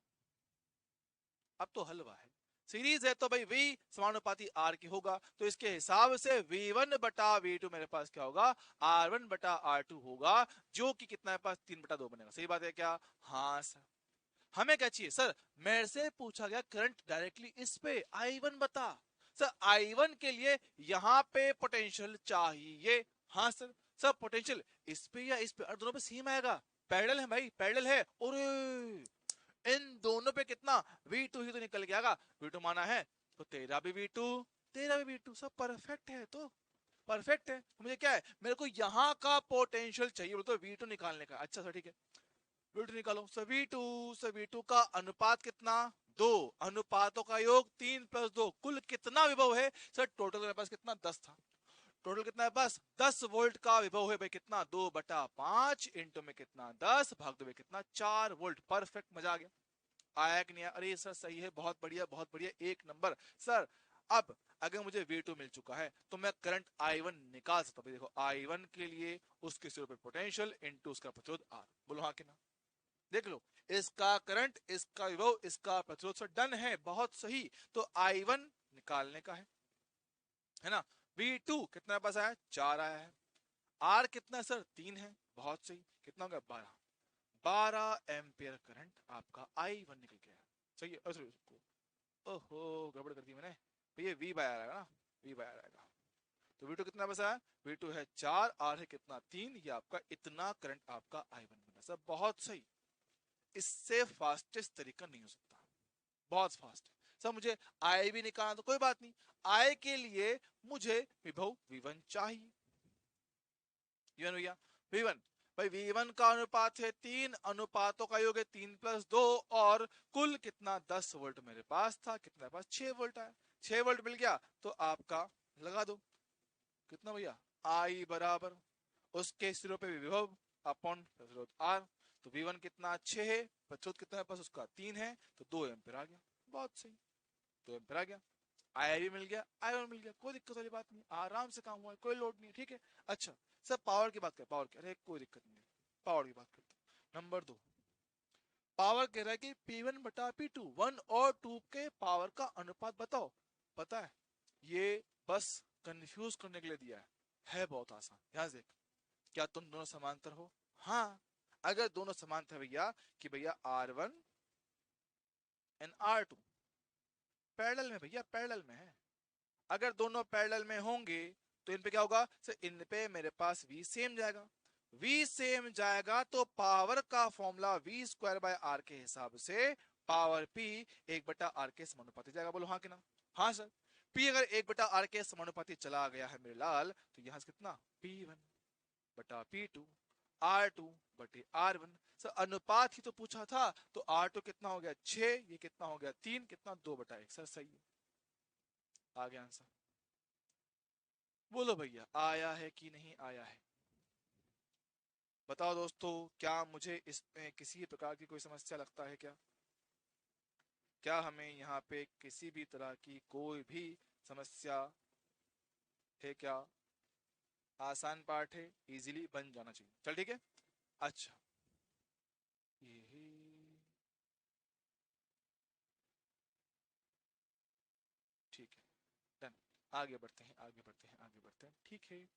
अब तो हलवा है। सीरीज है तो भाई V समानुपाती R की होगा, तो इसके हिसाब से V1 बटा V2 मेरे पास क्या होगा? R1 बटा R2 होगा, जो कि कितना है पास? 3/2 बनेगा। सही बात है क्या? हाँ सर। हमें क्या चाहिए सर? मेरे से पूछा गया करंट डायरेक्टली इस पे, I1 बता। सर I1 के लिए यहाँ पे पोटेंशियल चाहिए। हाँ सर। सर पोटेंशियल इस पे या इस पे? और दोनों पे सेम आएगा, पैरेलल है भाई, पैरेलल है। और इन दोनों पे कितना? V2 ही तो निकल के आएगा। V2 माना है तो तेरा भी V2, तेरा भी V2, सब परफेक्ट है। तो परफेक्ट है। मुझे क्या है, मेरे को यहाँ का पोटेंशियल चाहिए, बोलो तो V2 निकालने का। अच्छा सर ठीक है, V2 निकालो। सर V2 का अनुपात कितना? 2। अनुपातों का योग 3+2, कुल कितना विभव है? सर टोटल मेरे पास कितना? 10 था। टोटल कितना है पास? 10 वोल्ट का विभव है भाई। कितना? 2/5 इंटू में कितना? 10 भाग 2 में कितना? 4 वोल्ट। परफेक्ट, मजा आ गया। आया कि नहीं आया? अरे सर सही है, बहुत बढ़िया बहुत बढ़िया, एक नंबर। सर अब अगर मुझे V2 मिल चुका है तो मैं करंट I1 निकाल सकता हूँ। देखो I1 के लिए उसके सिरे पे पोटेंशियल इंटू उसका प्रतिरोध R। बोलो हाँ कि ना? देख लो, इसका करंट, इसका विभव, इसका प्रतिरोध, सर डन है, बहुत सही। तो I1 निकालने का है ना। V2 कितना पास आया? 4 आया है। R कितना है सर? 3 है। बहुत सही, कितना हो गया? 12। 12 एम्पियर करंट आपका I1 निकल गया। सही है। ओहो गड़बड़ कर दी मैंने। तो ये V बाय आर आएगा ना, V बाय आर आएगा। तो V2 कितना बचा है? V2 है 4, R है कितना? 3। ये आपका इतना करंट आपका I1 बना। सर बहुत सही, इससे फास्टेस्ट तरीका नहीं हो सकता, बहुत फास्ट है। सर मुझे I भी निकालना, तो कोई बात नहीं, I के लिए मुझे विभव V1 चाहिए। V1 भैया, V1 भाई, V1 का अनुपात है 3, अनुपातों का योग है 3+2, और कुल कितना? 10 वोल्ट मेरे पास था, कितना पास? 6 वोल्ट आया। 6 वोल्ट मिल गया तो आपका लगा दो, कितना भैया? I बराबर उसके सिरों पे विभव अपॉन प्रतिरोध R। तो V1 कितना? 6 है, प्रतिरोध कितना है पास? उसका 3 है, तो 2 एम्पीयर आ गया। बहुत सही, 2 एम्पीयर आ गया। आई भी मिल गया, I1 मिल गया, कोई दिक्कत वाली बात नहीं, आराम से काम हुआ है, कोई लोड नहीं है, ठीक है। अच्छा सर पावर की बात करें, पावर की, अरे कोई दिक्कत नहीं है, पावर की बात करते हैं। नंबर 2, पावर कह रहा है कि P1/P2, 1 और 2 के पावर का अनुपात बताओ। पता है, ये बस कंफ्यूज करने के लिए दिया है बहुत आसान। ध्यान से देख, क्या तुम दोनों समांतर हो? हाँ। अगर दोनों समांतर भैया, कि भैया R1 एंड R2 पैरेलल में, भैया पैरेलल में है, अगर दोनों पैरेलल में होंगे तो इन पे क्या होगा सर? इन पे मेरे पास V सेम जाएगा। V सेम जाएगा तो पावर का फॉर्मूला V²/R के हिसाब से पावर P 1/R के समानुपाती जाएगा। बोलो हाँ कि ना? हाँ सर। P अगर 1/R के समानुपाती चला गया है मेरे लाल, तो यहां से कितना? P1/P2, R2/R1। सर अनुपात ही तो पूछा था, तो R2 कितना हो गया? 6, ये कितना हो गया? 3, कितना? 2/1। सर सही है, आ गया आंसर। बोलो भैया आया है कि नहीं आया है? बताओ दोस्तों, क्या मुझे इसमें किसी प्रकार की कोई समस्या लगता है क्या? क्या हमें यहाँ पे किसी भी तरह की कोई भी समस्या है क्या? आसान पार्ट है, इजीली बन जाना चाहिए। चल ठीक है। अच्छा ये ठीक है, डन। आगे बढ़ते हैं, आगे बढ़ते हैं, आगे बढ़ते हैं, ठीक है।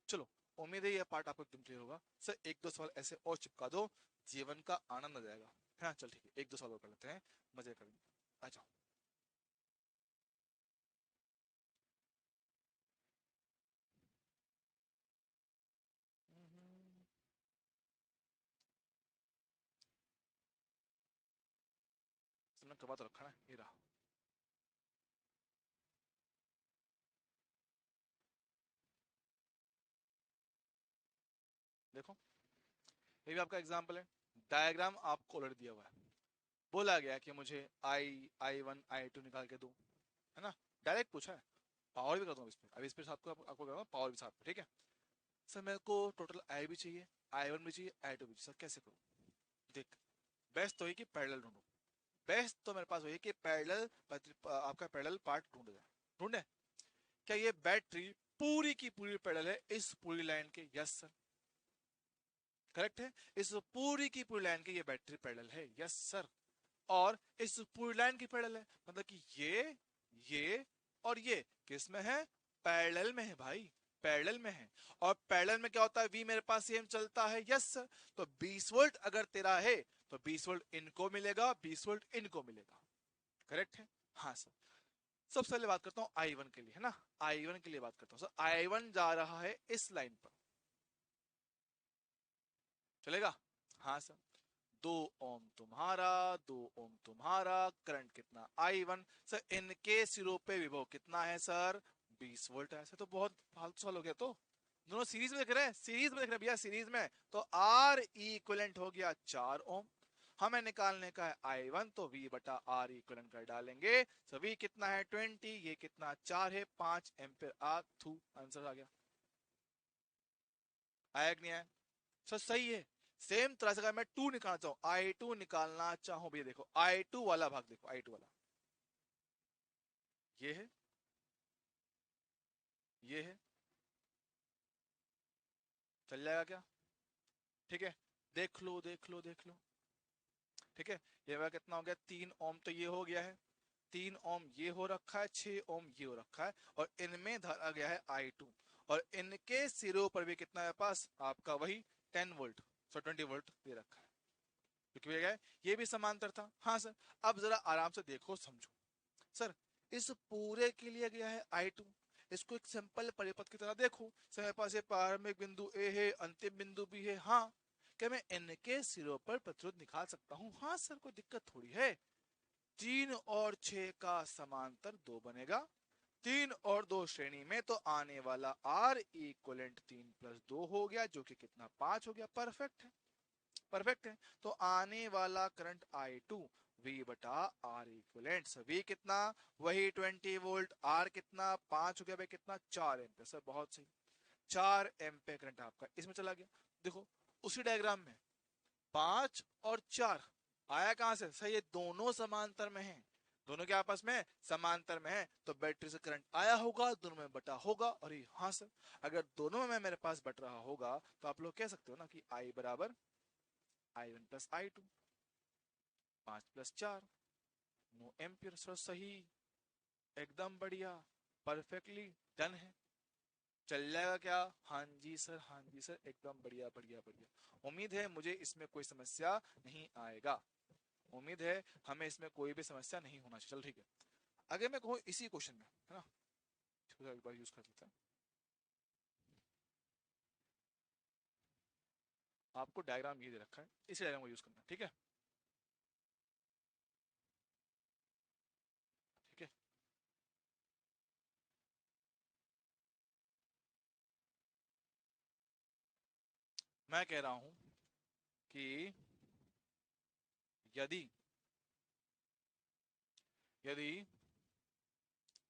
चलो, उम्मीद है ये पार्ट आपको एकदम क्लियर होगा। सर एक दो सवाल ऐसे और चिपका दो, जीवन का आनंद आ जाएगा। हाँ चल ठीक है, एक दो सवाल और कर लेते हैं, मजे करेंगे। आ जाओ। तुमने करवा तो रखा ना, ये रहा। देखो, ये भी आपका एग्जाम्पल है। डायग्राम आपको ऑलरेडी दिया हुआ है, बोला गया कि मुझे I1 I2 निकाल के दो, है ना। डायरेक्ट पूछा है। पावर भी कर दूंगा इस पे, अभी इस पे साथ को आपको करूंगा पावर भी साथ में, ठीक है। सर मेरे को टोटल आई भी चाहिए, I1 भी चाहिए, I2 भी चाहिए, सर कैसे करूँ? देख, बेस्ट तो है कि पैरेलल ढूंढो। बेस्ट तो मेरे पास वही कि पैरेलल, आपका पैरेलल पार्ट ढूंढ जाए। ढूंढे? क्या ये बैटरी पूरी की पूरी पैरेलल है इस पूरी लाइन के? यस सर, करेक्ट है। इस पूरी की पूरी लाइन की ये बैटरी पैरेलल है, यस सर। और इस पूरी लाइन की पैरेलल है, मतलब कि ये और ये किस में है? पैरेलल में है भाई, पैरेलल में है। और पैरेलल में क्या होता है? वी मेरे पास सेम चलता है, यस सर। तो 20 वोल्ट अगर तेरा है तो 20 वोल्ट इनको मिलेगा, 20 वोल्ट इनको मिलेगा, करेक्ट है। हाँ सर। सबसे पहले बात करता हूँ I1 के लिए, है ना। I1 के लिए बात करता हूँ सर। I1 जा रहा है इस लाइन पर, चलेगा? हाँ सर। 2 ओम तुम्हारा, 2 ओम तुम्हारा, करंट कितना? I1 sir. इनके सिरों पे विभव कितना है सर? 20 वोल्ट है। ऐसे तो बहुत फालतू सवाल हो गया। तो दोनों सीरीज में देख रहे हैं, सीरीज में देख रहे हैं भैया, सीरीज में। तो R इक्विवेलेंट हो गया 4 ओम। हमें निकालने का है I1, तो V बटा R इक्विवेलेंट कर डालेंगे। तो V कितना है? 20, ये कितना? 4 है, 5 एम्पियर आ थू, आंसर आ गया। आया कि नहीं आया? सर सही है। सेम तरह से अगर मैं टू निकालना चाहूँ, I2 निकालना चाहूँ भैया, देखो I2 वाला भाग, देखो I2 वाला ये है, ये है। चल जाएगा क्या? ठीक है, देख लो देख लो देख लो। ठीक है, ये वाला कितना हो गया? 3 ओम तो ये हो गया है, 3 ओम ये हो रखा है, 6 ओम ये हो रखा है। और इनमें धरा गया है I2। और इनके सिरों पर भी कितना है पास? आपका वही 10 वोल्ट, सो 20 वोल्ट दे रखा है, क्योंकि भैया ये भी समांतर था। हाँ सर। अब जरा आराम से देखो समझो। सर इस पूरे के लिए गया है I2, इसको एक सिंपल परिपथ की तरह देखो। सर मेरे पास ये प्रारंभिक बिंदु A है, अंतिम बिंदु B है। हाँ, क्या मैं इनके सिरों पर प्रतिरोध निकाल सकता हूँ? हाँ सर, कोई दिक्कत थोड़ी है। 3 और 6 का समांतर 2 बनेगा। 3 और 2 श्रेणी में, तो आने वाला R इक्वलेंट 3 + 2 हो गया, जो कि कितना? 5 हो गया। परफेक्ट है, परफेक्ट है। तो आने वाला करंट I2 V बटा R इक्विवेलेंट। V कितना? वही 20 वोल्ट। R कितना? 5 हो गया भाई, कितना? 4 एम्पियर। सर बहुत सही, 4 एम्पियर करंट आपका इसमें चला गया। देखो उसी डायग्राम में 5 और 4 आया कहां से? सर ये दोनों समांतर में है, दोनों के आपस में समांतर में है, तो बैटरी से करंट आया होगा, दोनों में बटा होगा। और ये हाँ सर, अगर दोनों में मेरे पास बट रहा होगा तो आप लोग कह सकते हो ना कि I बराबर I1 + I2, 5 + 4, 9 एम्पियर। सर सही, एकदम बढ़िया, परफेक्टली डन है। चल जाएगा क्या? हाँ जी सर, हाँ जी सर, एकदम बढ़िया बढ़िया बढ़िया। उम्मीद है मुझे इसमें कोई समस्या नहीं आएगा, उम्मीद है हमें इसमें कोई भी समस्या नहीं होना चाहिए। चल ठीक है, अगर मैं कहूँ इसी क्वेश्चन में, है ना, इसको एक बार यूज कर लेते हैं। आपको डायग्राम ये दे रखा है, इसी डायग्राम को यूज करना है, ठीक है। ठीक है, मैं कह रहा हूं कि यदि यदि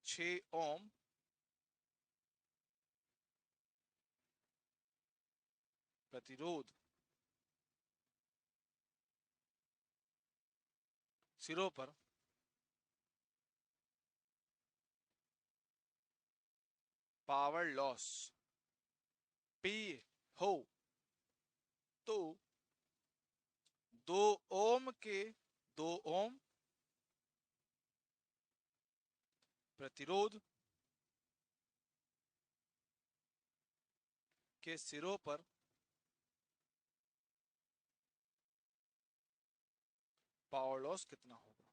6 ओम प्रतिरोध सिरों पर पावर लॉस P हो, तो 2 ओम के 2 ओम प्रतिरोध के सिरों पर पावर लॉस कितना होगा।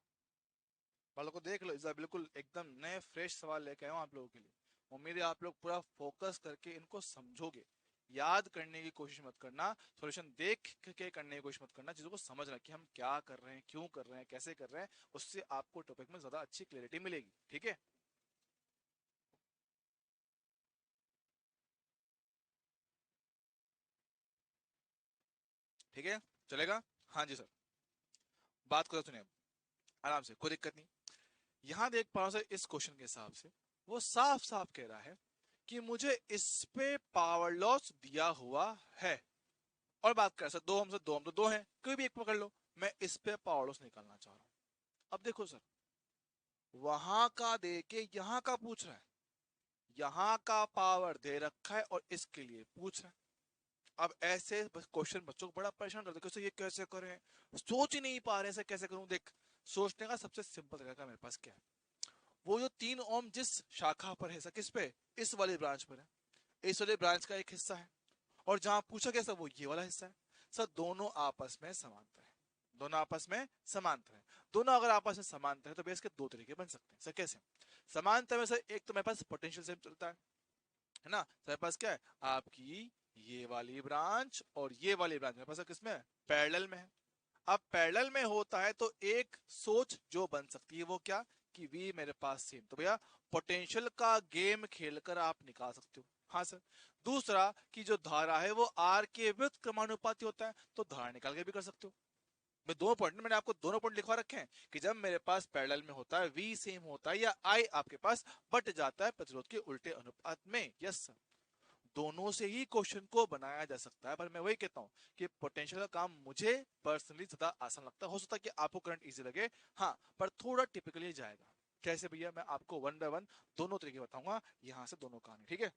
वालों को देख लो, इस बार बिल्कुल एकदम नए फ्रेश सवाल लेके आया हूँ आप लोगों के लिए। उम्मीद है आप लोग पूरा फोकस करके इनको समझोगे। याद करने की कोशिश मत करना, सॉल्यूशन देख के करने की कोशिश मत करना, चीजों को समझना कि हम क्या कर रहे हैं, क्यों कर रहे हैं, कैसे कर रहे हैं। उससे आपको टॉपिक में ज्यादा अच्छी क्लैरिटी मिलेगी। ठीक है, ठीक है, चलेगा। हाँ जी सर, बात करो, सुनिए अब आराम से, कोई दिक्कत नहीं। यहाँ देख पा रहा हूँ इस क्वेश्चन के हिसाब से वो साफ साफ कह रहा है कि मुझे इस पे पावर लॉस दिया हुआ है। और बात कर सर, दो हमसे दो, हम तो दो हैं, कोई भी एक पकड़ लो। मैं इस पे पावर लॉस निकालना चाह रहा हूँ। अब देखो सर, वहां का दे के यहाँ का पूछ रहा है, यहाँ का पावर दे रखा है और इसके लिए पूछ रहा है। अब ऐसे क्वेश्चन बच्चों को बड़ा परेशान करते हैं, ये कैसे करें, सोच ही नहीं पा रहे ऐसे कैसे करूं। देख, सोचने का सबसे सिंपल तरीका मेरे पास क्या है। वो जो 3 ओम जिस शाखा पर है सर, किस पे, इस वाली ब्रांच पर है, इस वाले ब्रांच का एक हिस्सा है। और जहां पूछा गया सर वो ये वाला हिस्सा है। सर दोनों आपस में समांतर है, दोनों आपस में समांतर है। दोनों अगर आपस में समांतर है तो बेस के दो तरीके बन सकते हैं सर। कैसे समांतर में सर, एक तो मेरे पास पोटेंशियल सेम चलता है ना। सर मेरे पास क्या है, आपकी ये वाली ब्रांच और ये वाली ब्रांच मेरे पास किसमें है, पैरेलल में है। अब पैरेलल में होता है तो एक सोच जो बन सकती है वो क्या, कि V मेरे पास सेम, तो भैया पोटेंशियल का गेम खेलकर आप निकाल सकते हो। हाँ सर। दूसरा कि जो धारा है वो R के व्युत्क्रमानुपाती क्रमानुपाती होता है, तो धारा निकाल के भी कर सकते हो। मैं दो पॉइंट, मैंने आपको दोनों पॉइंट लिखवा रखे हैं कि जब मेरे पास पैरेलल में होता है V सेम होता है या I आपके पास बट जाता है प्रतिरोध के उल्टे अनुपात में। यस सर, दोनों से ही क्वेश्चन को बनाया जा सकता है। पर मैं वही कहता हूँ कि पोटेंशियल का काम मुझे पर्सनली ज्यादा आसान लगता है। हो सकता है कि आपको करंट इजी लगे, हाँ, पर थोड़ा टिपिकली जाएगा। कैसे भैया, मैं आपको वन बाय वन दोनों तरीके बताऊंगा, यहां से दोनों कहानी। ठीक है,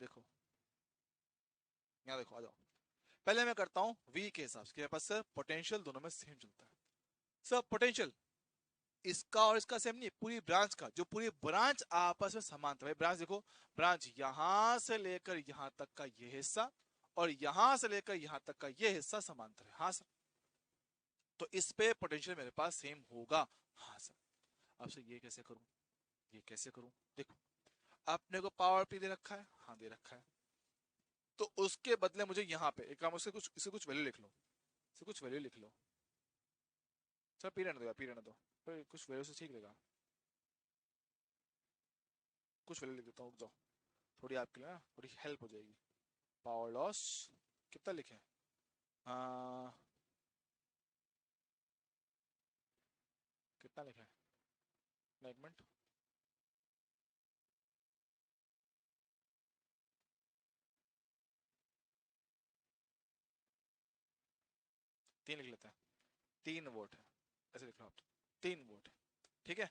देखो, यहाँ देखो, आ जाओ। पहले मैं करता हूँ वी के हिसाब से, मेरे पास सर पोटेंशियल दोनों में सेम चलता है। सर पोटेंशियल इसका और इसका सेम नहीं, पूरी ब्रांच का, जो पूरी ब्रांच आपस में समांतर है। ब्रांच देखो, ब्रांच यहां से लेकर यहां तक का ये हिस्सा और यहां से लेकर यहां तक का ये हिस्सा समांतर है। हाँ सर, तो इस पे पोटेंशियल मेरे पास सेम होगा। हाँ सर। अब से ये कैसे करूं, ये कैसे करूं, देखो, आपने को पावर पी दे रखा है, हाँ दे रखा है, तो उसके बदले मुझे यहाँ पे एक काम, उससे कुछ, इसे कुछ वैल्यू लिख लो, इसे कुछ वैल्यू लिख लो। सर पी रहने दो, पी रहने दो, कुछ वैल्यू से ठीक रहेगा। कुछ वैल्यू लिख देता हूँ, रुक जाओ, थोड़ी आपके लिए ना थोड़ी हेल्प हो जाएगी। पावर लॉस कितना लिखे, आ, कितना लिखे, एक मिनट, 3 लिख लेते हैं। 3 वोल्ट है, ऐसे लिख लो आप, 3 वोल्ट है। ठीक है।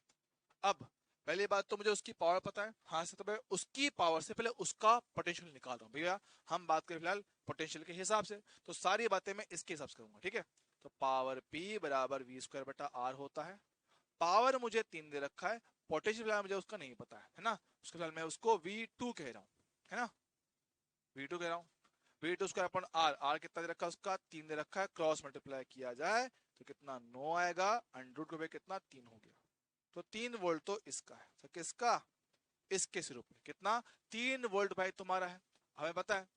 अब पहली बात तो मुझे उसकी पावर पता है, हाँ से, तो मैं उसकी पावर से पहले उसका पोटेंशियल निकाल रहा हूँ भैया। हम बात करें फिलहाल पोटेंशियल के हिसाब से, तो सारी बातें मैं इसके हिसाब से करूंगा। ठीक है, तो पावर P बराबर V² बटा R होता है। पावर मुझे 3 दे रखा है, पोटेंशियल फिलहाल मुझे उसका नहीं पता है ना, उसके फिलहाल मैं उसको V2 कह रहा हूँ, है ना, V2 कह रहा हूँ। V2² अपॉन R, R कितना दे रखा है, उसका 3 दे रखा है, क्रॉस मल्टीप्लाई किया जाए तो कितना 9 आएगा, अंडर रूट कितना 3 हो गया। तो 3 वोल्ट तो इसका है, तो किसका, इसके सिरों पे कितना, 3 वोल्ट भाई तुम्हारा है। हमें पता है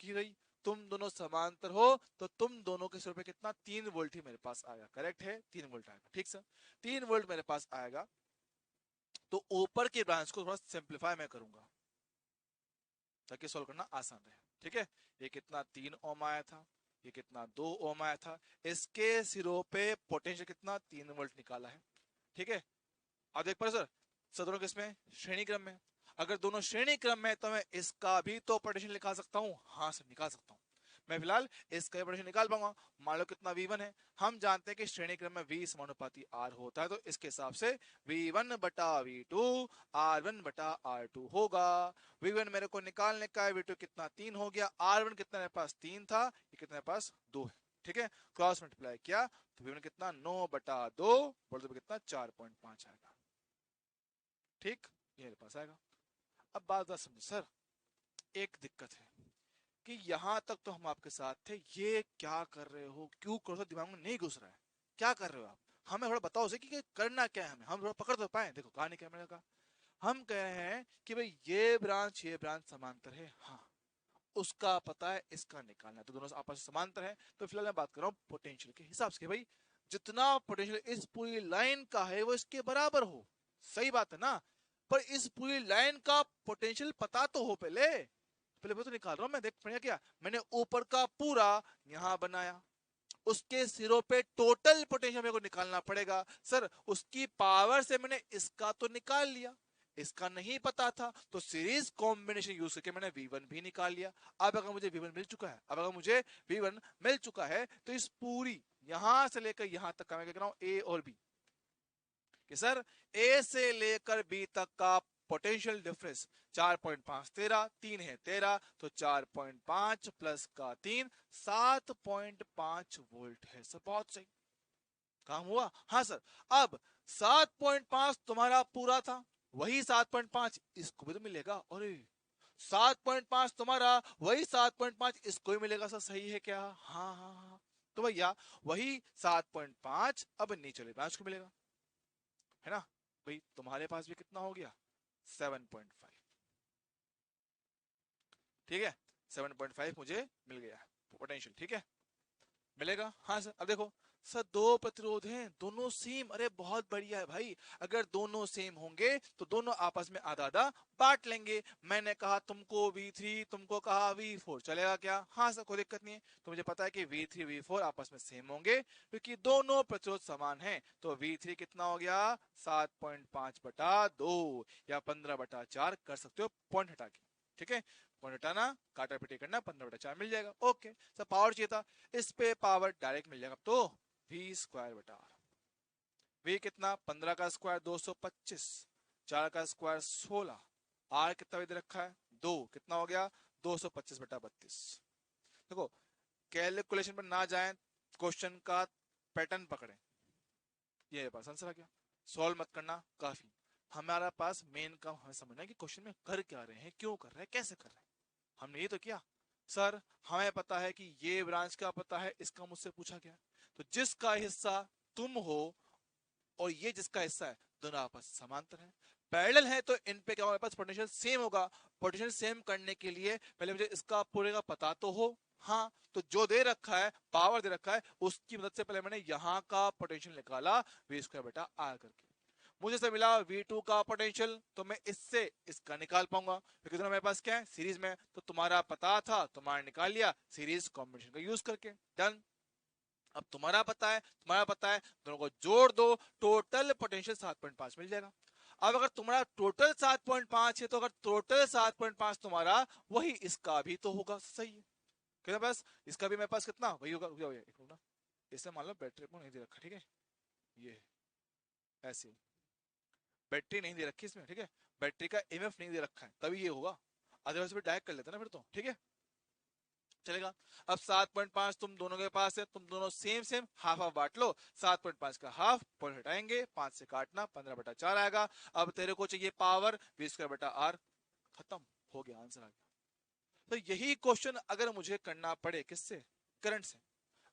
कि भाई तुम दोनों समांतर हो, तो तुम दोनों के सिरों पे कितना, 3 वोल्ट ही मेरे पास आएगा। करेक्ट है, 3 वोल्ट आएगा। ठीक सर, 3 वोल्ट मेरे पास आएगा। तो ऊपर के ब्रांच को थोड़ा सिंप्लीफाई मैं करूंगा ताकि सोल्व करना आसान रहे। ठीक है, ये कितना 3 ओम आया था, ये कितना 2 ओम आया था, इसके सिरों पे पोटेंशियल कितना 3 वोल्ट निकाला है। ठीक है, अब देख पा रहे सर, सदरों किसमें, श्रेणी क्रम में। अगर दोनों श्रेणी क्रम में तो मैं इसका भी तो पोटेंशियल निकाल सकता हूँ। हाँ सर, निकाल सकता हूँ। मैं फिलहाल इसका पोटेंशियल निकाल पाऊंगा। मान लो कितना V1 है, हम जानते हैं कि श्रेणी क्रम में V समानुपाती R होता है, तो इसके हिसाब से V1 बटा V2 R1 बटा R2 होगा। V1 मेरे को निकालने का है, V2 कितना 3 हो गया, R1 कितना मेरे पास 3 था, ये कितना मेरे पास 2 है। ठीक है, क्रॉस मल्टीप्लाई किया तो V1 कितना 9/2, बोल दो कितना 4.5 आएगा। ठीक, ये मेरे पास आएगा। अब बात बात समझो सर, एक दिक्कत है कि यहाँ तक तो हम आपके साथ थे, ये क्या कर रहे हो, क्यों करो, तो दिमाग में नहीं घुस रहा है, क्या कर रहे हो आप? हमें थोड़ा बताओ उसे कि करना क्या है, हमें हम थोड़ा पकड़ तो पाए। देखो कहानी क्या है, मैंने कहा हम कह रहे हैं कि भाई ये ब्रांच समांतर है, हाँ, उसका पता है, इसका निकालना है, तो दोनों आपस में समांतर है। तो फिलहाल मैं बात कर रहा हूँ पोटेंशियल के हिसाब से, भाई जितना पोटेंशियल इस पूरी लाइन का है वो इसके बराबर हो। सही बात है ना? पर इस पूरी लाइन का पोटेंशियल पता तो हो पहले। पहले मैं तो निकाल रहा हूं, मैं देख पड़ेगा क्या, मैंने ऊपर का पूरा यहां बनाया, उसके सिरों पे टोटल पोटेंशियल मेरे को निकालना पड़ेगा। सर उसकी पावर से मैंने इसका तो निकाल लिया, इसका नहीं पता था, तो सीरीज कॉम्बिनेशन यूज करके मैंने V1 भी निकाल लिया। अब अगर मुझे V1 मिल चुका है, अब अगर मुझे V1 मिल चुका है, तो इस पूरी यहां से लेकर यहां तक का मैं कह रहा हूं A और B, कि सर ए से लेकर बी तक का पोटेंशियल डिफरेंस 4.5 13, 3 है 13, तो 4.5 प्लस का 3 7.5 वोल्ट है। सर बहुत सही, काम हुआ। हाँ सर, अब 7.5 तुम्हारा पूरा था, वही 7.5 इसको भी तो मिलेगा। अरे 7.5 तुम्हारा, वही 7.5 इसको भी मिलेगा। सर सही है क्या? हाँ हाँ हाँ, तो भैया वही 7.5 अब नीचे ब्रांच को मिलेगा, है ना? भाई तुम्हारे पास भी कितना हो गया, 7.5। ठीक है, 7.5 मुझे मिल गया पोटेंशियल, ठीक है, मिलेगा। हाँ सर, अब देखो सर दो प्रतिरोध हैं, दोनों सेम, अरे बहुत बढ़िया है भाई। अगर दोनों सेम होंगे तो दोनों आपस में आधा आधा बांट लेंगे। मैंने कहा तुमको V3, तुमको कहा V4, चलेगा क्या? हाँ सर कोई दिक्कत नहीं है। तो मुझे पता है कि V3 V4 आपस में सेम होंगे क्योंकि दोनों प्रतिरोध समान हैं। तो V3 कितना हो गया, 7.5/2 या 15/4 कर सकते हो पॉइंट हटा के, ठीक है? पॉइंट हटाना, काटा पिटी करना, 15/4 मिल जाएगा। ओके सर, पावर चाहिए था, इस पे पावर डायरेक्ट मिल जाएगा। तो V²/R, V कितना, 15 का स्क्वायर 225, 4 का स्क्वायर 16, R कितना इधर रखा है 2, कितना हो गया 225/32। देखो कैलकुलेशन पर ना जाएं, क्वेश्चन का पैटर्न पकड़ें, ये पास आंसर आ गया। सॉल्व मत करना काफी, हमारा पास मेन काम हमें समझना है कि क्वेश्चन में कर क्या रहे हैं, क्यों कर रहे हैं, कैसे कर रहे हैं। हमने ये तो किया, सर हमें पता है कि ये ब्रांच का पता है, इसका मुझसे पूछा गया, तो जिसका हिस्सा तुम हो और ये जिसका हिस्सा है, दोनों आपस समांतर है, पैरेलल है, तो इन पे क्या हमारे पास पोटेंशियल सेम होगा। पोटेंशियल सेम करने के लिए पहले मुझे इसका पूरे का पता तो हो। हाँ, तो जो दे रखा है, पावर दे रखा है, उसकी मदद से पहले मैंने यहाँ का पोटेंशियल निकाला V²/R करके। मुझे से मिला V2 का पोटेंशियल, तो मैं इससे इसका निकाल पाऊंगा क्योंकि दोनों मेरे पास क्या है, सीरीज में। तो तुम्हारा पता था, तुम्हारा निकाल लिया सीरीज कॉम्बिनेशन का यूज करके, डन। अब तुम्हारा पता है, दोनों को जोड़ दो, टोटल पोटेंशियल 7.5 मिल जाएगा। अब अगर तुम्हारा टोटल 7.5 है, तो अगर टोटल 7.5 तुम्हारा, वही इसका भी तो होगा, सही है? कितना पास, इसका भी मेरे पास कितना वही होगा, एक मिनट ना, इससे मान लो बैटरी को नहीं दे रखा, ठीक है, ये ऐसे बैटरी नहीं दे रखी इसमें, ठीक है, बैटरी का EMF नहीं दे रखा है, तभी ये होगा, अदरवाइज भी डायरेक्ट कर लेते ना फिर तो, ठीक है, चलेगा। अब 7.5 तुम दोनों के पास है, तुम दोनों सेम सेम हाफ हाफ बांट लो, 7.5 का हाफ पॉइंट हटाएंगे, 5 से काटना, 15/4 आएगा। अब तेरे को चाहिए पावर, V²/R, खत्म, हो गया, आंसर आ गया। तो यही क्वेश्चन अगर मुझे करना पड़े किससे, करंट से,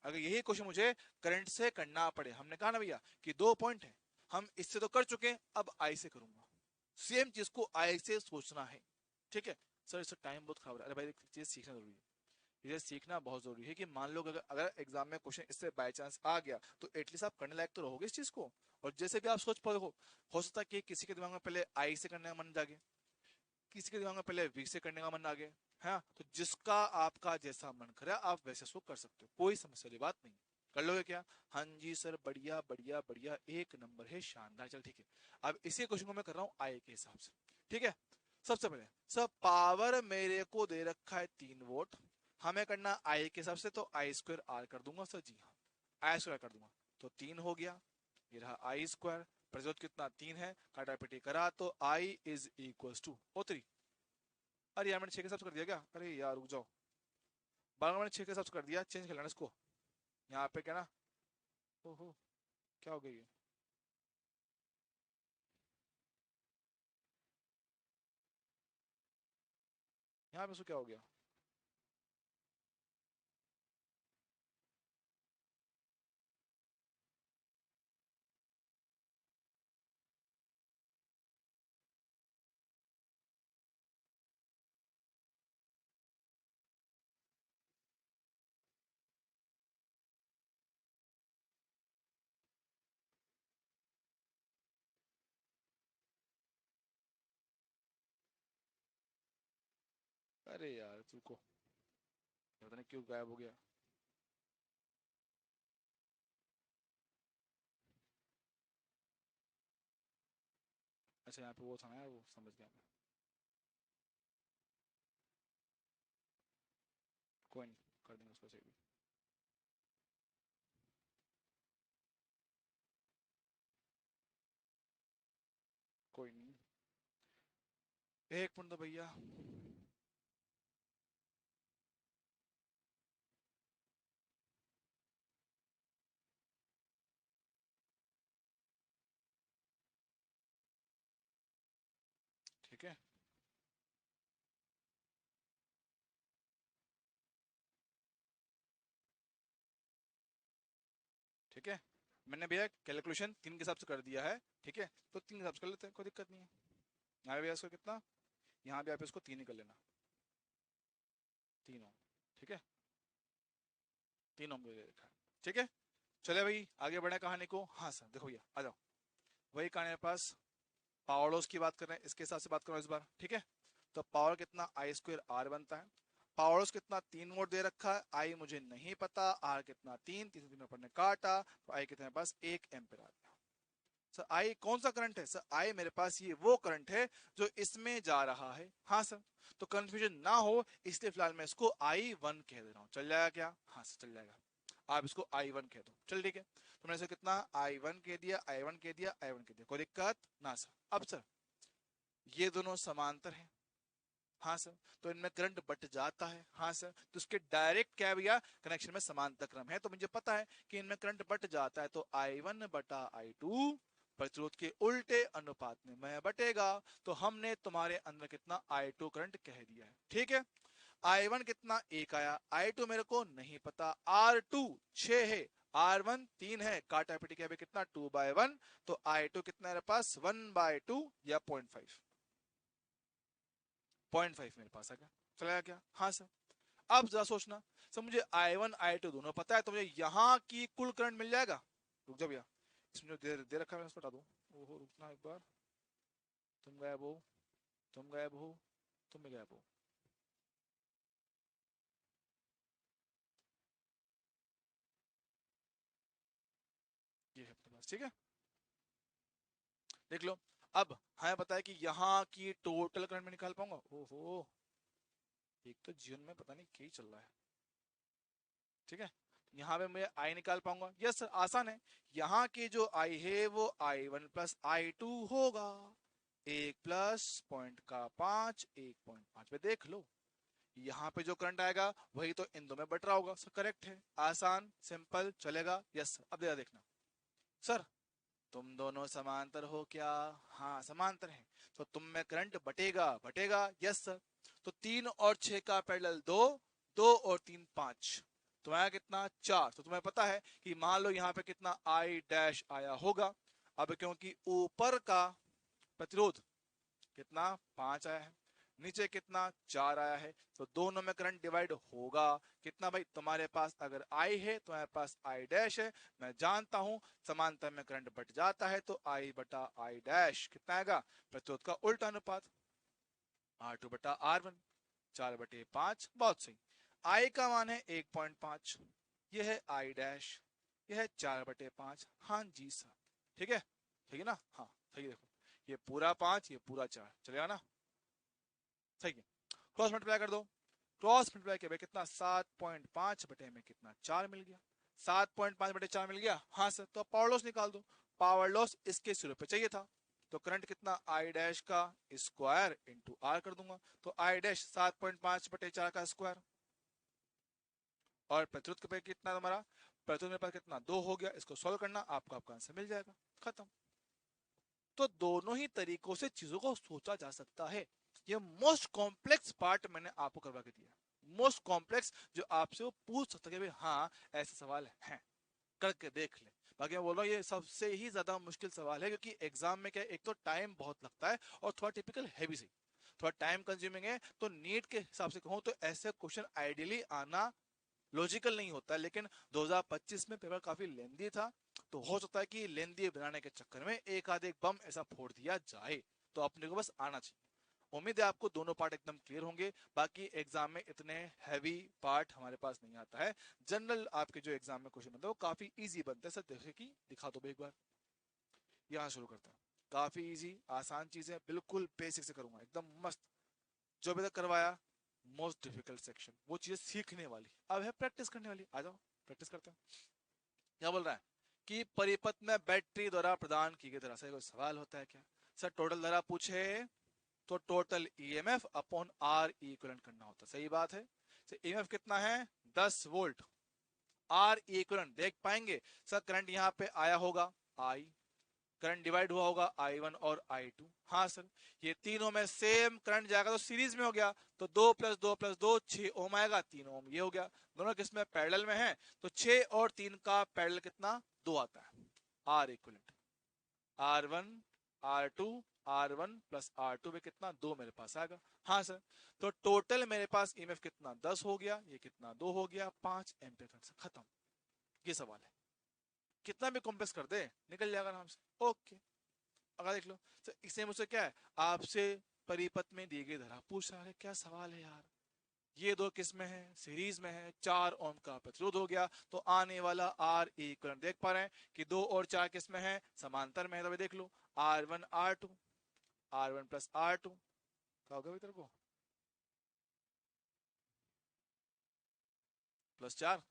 अगर यही क्वेश्चन मुझे करंट से करना पड़े, हमने कहा ना भैया कि 2 पॉइंट है, हम इससे तो कर चुके हैं, अब आई से करूंगा, सेम चीज को आई से सोचना है, ठीक है? सर इससे टाइम बहुत खराब है, अरे भाई एक चीज सीखना जरूरी है, ये सीखना बहुत जरूरी है कि मान लो अगर अगर एग्जाम में क्वेश्चन इससे बाय चांस आ गया, तो एटलीस्ट आप करने लायक तो रहोगे इस चीज को। और जैसे भी आप सोच पाओ, हो सकता है कि किसी के दिमाग में पहले आई से करने का मन जागे, किसी के दिमाग में पहले वी से करने का मन आ गया, है ना? तो जिसका आपका जैसा मन करे आप वैसे उसको कर सकते हो, कोई समस्या वाली बात नहीं। कर लोगे क्या? हाँ जी सर, बढ़िया बढ़िया बढ़िया, एक नंबर है, शानदार, चल ठीक है। अब इसी क्वेश्चन को मैं कर रहा हूँ आई के हिसाब से, ठीक है। सबसे पहले सर पावर मेरे को दे रखा है 3 वोल्ट, हमें करना आई के हिसाब से, तो I²R कर दूंगा सर, जी हाँ I² कर दूंगा, तो 3 हो गया, ये रहा I²। प्रतिरोध कितना, 3 है, काटा पिटी करा तो I = 3। अरे यार मैंने 6 के हिसाब से कर दिया क्या, अरे यार रुक जाओ, बारह मैंने 6 के हिसाब से कर दिया, चेंज कर लेना इसको, यहाँ पे क्या ना, ओहो क्या हो गई है, यहाँ पे इसको क्या हो गया? अरे यार रुको, पता नहीं क्यों गायब हो गया। अच्छा यहाँ पे वो था ना यार, वो समझ गया मैं। कोई नहीं, कर देंगे उसको सही भी। कोई नहीं, एक मिनट दो भैया। ठीक है, ठीक है, मैंने भैया कैलकुलेशन तीन के हिसाब से कर दिया है। ठीक है, तो तीन के हिसाब से कर लेते हैं, कोई दिक्कत नहीं है। यहाँ पे भैया इसको कितना, यहाँ भी आप इसको तीन ही कर लेना, 3 ओम। ठीक है, 3 ओम ले रखा है। ठीक है, चले भाई आगे बढ़े कहानी को। हाँ सर देखो भैया आ जाओ, वही कहानी मेरे पास। पावर लॉस की बात कर रहे हैं, इसके हिसाब से बात करो इस बार। ठीक है, तो पावर कितना आई स्क्वायर आर बनता है। पावर लॉस कितना, 3 वोल्ट दे रखा है, आई मुझे नहीं पता, आर कितना, तीन तीन से तीन पर ने काटा, तो आई कितने पास 1 एम्पेयर आ गया। सर आई कौन सा करंट है? सर आई मेरे पास ये वो करंट है जो इसमें जा रहा है। हाँ सर, तो कंफ्यूजन ना हो इसलिए फिलहाल मैं इसको I1 कह दे रहा हूँ। चल जाएगा क्या? हाँ सर चल जाएगा, आप इसको I1 कह दो। चल ठीक है, तो मैंने इसे कितना I1 कह दिया, I1 कह दिया, I1 कह दिया, कोई दिक्कत ना सर। अब सर ये दोनों समांतर हैं। हाँ सर, तो इनमें करंट बट जाता है। हाँ सर, तो इसके डायरेक्ट क्या भैया कनेक्शन में समांतर क्रम है, तो मुझे पता है कि इनमें करंट बट जाता है, तो I1 बटा I2 प्रतिरोध के उल्टे अनुपात में मैं बटेगा। तो हमने तुम्हारे अंदर कितना I2 करंट कह दिया है। ठीक है, I1 कितना एक आया, I2 मेरे को नहीं पता, R2 6 है, R1 3 है, काटा पिटी क्या कितना 2/1, तो I2 कितना मेरे पास 1/2 या 0.5, 0.5 मेरे पास आ गया। चलेगा क्या? हाँ सर। अब जरा सोचना, सर मुझे I1 I2 दोनों पता है, तो मुझे यहाँ की कुल करंट मिल जाएगा। रुक जा भैया, इसमें जो दे रखा है मैं उसको हटा दूं। ओहो रुकना एक बार, तुम गायब हो, तुम गायब हो, तुम भी गायब हो। ये है अपने पास। ठीक है, देख लो। अब हमें पता है कि यहाँ की टोटल करंट में निकाल पाऊंगा। ओहो, एक तो जीवन में पता नहीं क्या ही चल रहा है। ठीक है, यहाँ पे मैं आई निकाल पाऊंगा। यस सर आसान है, यहाँ की जो आई है वो I1 प्लस I2 होगा। 1 प्लस 0.5, 1.5 पे देख लो, यहाँ पे जो करंट आएगा वही तो इन दो में बट रहा होगा। सर करेक्ट है, आसान सिंपल चलेगा। यस सर, अब देखना सर, तुम दोनों समांतर हो क्या? हाँ समांतर हैं, तो तुम में करंट बटेगा बटेगा। यस सर, तो 3 और 6 का पैरेलल 2, 2 और 3 5, तुम्हारा कितना 4। तो तुम्हें पता है कि मान लो यहाँ पे कितना I डैश आया होगा। अब क्योंकि ऊपर का प्रतिरोध कितना 5 आया है, नीचे कितना 4 आया है, तो दोनों में करंट डिवाइड होगा कितना भाई? तुम्हारे पास अगर I है, तुम्हारे पास I डैश है, मैं जानता हूं समांतर में करंट बट जाता है, तो I बटा I डैश कितना आएगा? प्रतिरोध का उल्टा अनुपात, R2 बटा R1, 4/5। बहुत सही, I का मान है 1.5, यह है I डैश, यह है 4/5। हाँ जी सर, ठीक है, ठीक है ना? हाँ सही, देखो ये पूरा 5, ये पूरा 4, चलेगा ना? सही है, क्रॉस मल्टीप्लाई कर दो। क्रॉस मल्टीप्लाई किया कितना 7.5 बटे में कितना 4 मिल गया। 7.5 बटे 4 मिल गया। हाँ सर, तो पावर लॉस निकाल दो। पावर लॉस इसके सिरे पे चाहिए था, तो करंट कितना आई डैश का स्क्वायर इंटू आर कर दूंगा, तो आई डैश 7.5/4 का स्क्वायर, और प्रतिरोध पे कितना तुम्हारा, प्रतिरोध मेरे पास कितना 2 हो गया। इसको सॉल्व करना, आपको आपका आंसर मिल जाएगा, खत्म। तो दोनों ही तरीकों से चीजों को सोचा जा सकता है। ये मोस्ट कॉम्प्लेक्स पार्ट मैंने आपको करवा के दिया, मोस्ट कॉम्प्लेक्स जो आपसे वो पूछ सकता है कि भाई हाँ ऐसे सवाल हैं, करके देख ले। बाकी मैं बोल रहा हूँ ये सबसे ही ज्यादा मुश्किल सवाल है, क्योंकि एग्जाम में क्या एक तो टाइम बहुत लगता है और थोड़ा टिपिकल है भी सही, थोड़ा टाइम कंज्यूमिंग है। तो नीट के हिसाब से कहूँ तो ऐसे क्वेश्चन आइडियली आना लॉजिकल नहीं होता है, लेकिन 2025 में पेपर काफी लेंदी था, तो हो सकता है कि लेंदी बनाने के चक्कर में एक आधे बम ऐसा फोड़ दिया जाए, तो अपने को बस आना चाहिए। उम्मीद है आपको दोनों पार्ट एकदम क्लियर होंगे। बाकी एग्जाम में इतने हैवी पार्ट हमारे पास नहीं आता है। जनरल आपके जो एग्जाम में क्वेश्चन बनते हैं वो काफी इजी बनते हैं। सर देखे कि दिखा दो एक बार। यहाँ शुरू करते हैं। काफी इजी आसान चीजें, बिल्कुल बेसिक से करूंगा एकदम मस्त। जो अभी तक करवाया मोस्ट डिफिकल्ट सेक्शन, वो चीजें सीखने वाली, अब है प्रैक्टिस करने वाली। आ जाओ प्रैक्टिस करते हैं। क्या बोल रहा है कि परिपथ में बैटरी द्वारा प्रदान की गई धारा से कोई सवाल होता है क्या? सर टोटल धारा पूछे तो total EMF upon R equivalent करना होता है। सही बात है। सर ईएमएफ कितना है? 10 वोल्ट। आर इक्विवेलेंट देख पाएंगे सर, करंट यहाँ पे आया होगा आई, करंट डिवाइड हुआ होगा I1 और I2। हाँ सर, ये तीनों में सेम करंट जाएगा तो सीरीज में हो गया, तो 2 + 2 + 2 6 ओम आएगा, 3 ओम ये हो गया। दोनों किसमें पैरेलल में है, तो 6 और 3 का पैरेलल कितना? 2 आता है। Are equivalent R1 R2 R1 + R2 में कितना? 2 मेरे पास आएगा। हाँ सर, तो टोटल मेरे पास ईएमएफ कितना? 10 हो गया, ये कितना? 2 हो गया, 5 एम्पियर करंट से खत्म। ये सवाल है, कितना भी कॉम्प्लेक्स कर दे निकल जाएगा आराम से। ओके, अगर देख लो सर, इससे मुझसे क्या है, आपसे परिपथ में दी गई धारा पूछ रहा है। क्या सवाल है यार, ये दो किस में है? सीरीज में है। 4 ओम का प्रतिरोध हो गया, तो आने वाला आर इक्विवेलेंट देख पा रहे हैं कि 2 और 4 किस में है? समांतर में है। तो देख लो R1 R2 R1 + R2 क्या होगा तेरे को? +4,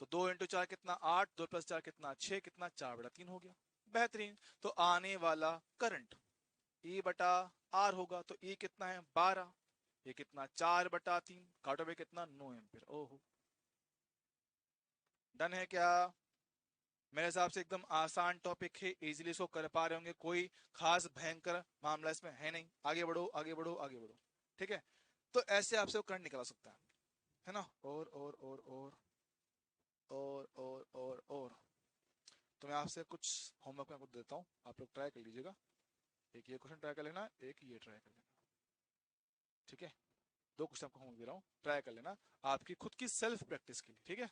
तो 2 × 4 कितना? 8, 2 + 4 कितना? 6, कितना? 4/3 हो गया। बेहतरीन। तो आने वाला करंट E/R होगा, तो E कितना है? 12, ये कितना? 4/3, काटो में कितना? 9 एम्पियर। ओहो, डन है क्या? मेरे हिसाब से एकदम आसान टॉपिक है, इजीली इसको कर पा रहे होंगे, कोई खास भयंकर मामला इसमें है नहीं। आगे बढ़ो आगे बढ़ो आगे बढ़ो। ठीक है, तो ऐसे आपसे वो करंट निकला सकता है ना। और तो मैं आपसे कुछ होमवर्क में आपको देता हूँ, आप लोग ट्राई कर लीजिएगा। एक ये क्वेश्चन ट्राई कर लेना, एक ये ट्राई कर लेना। ठीक है, 2 क्वेश्चन आपको होमवर्क दे रहा हूँ, ट्राई कर लेना आपकी खुद की सेल्फ प्रैक्टिस के लिए। ठीक है,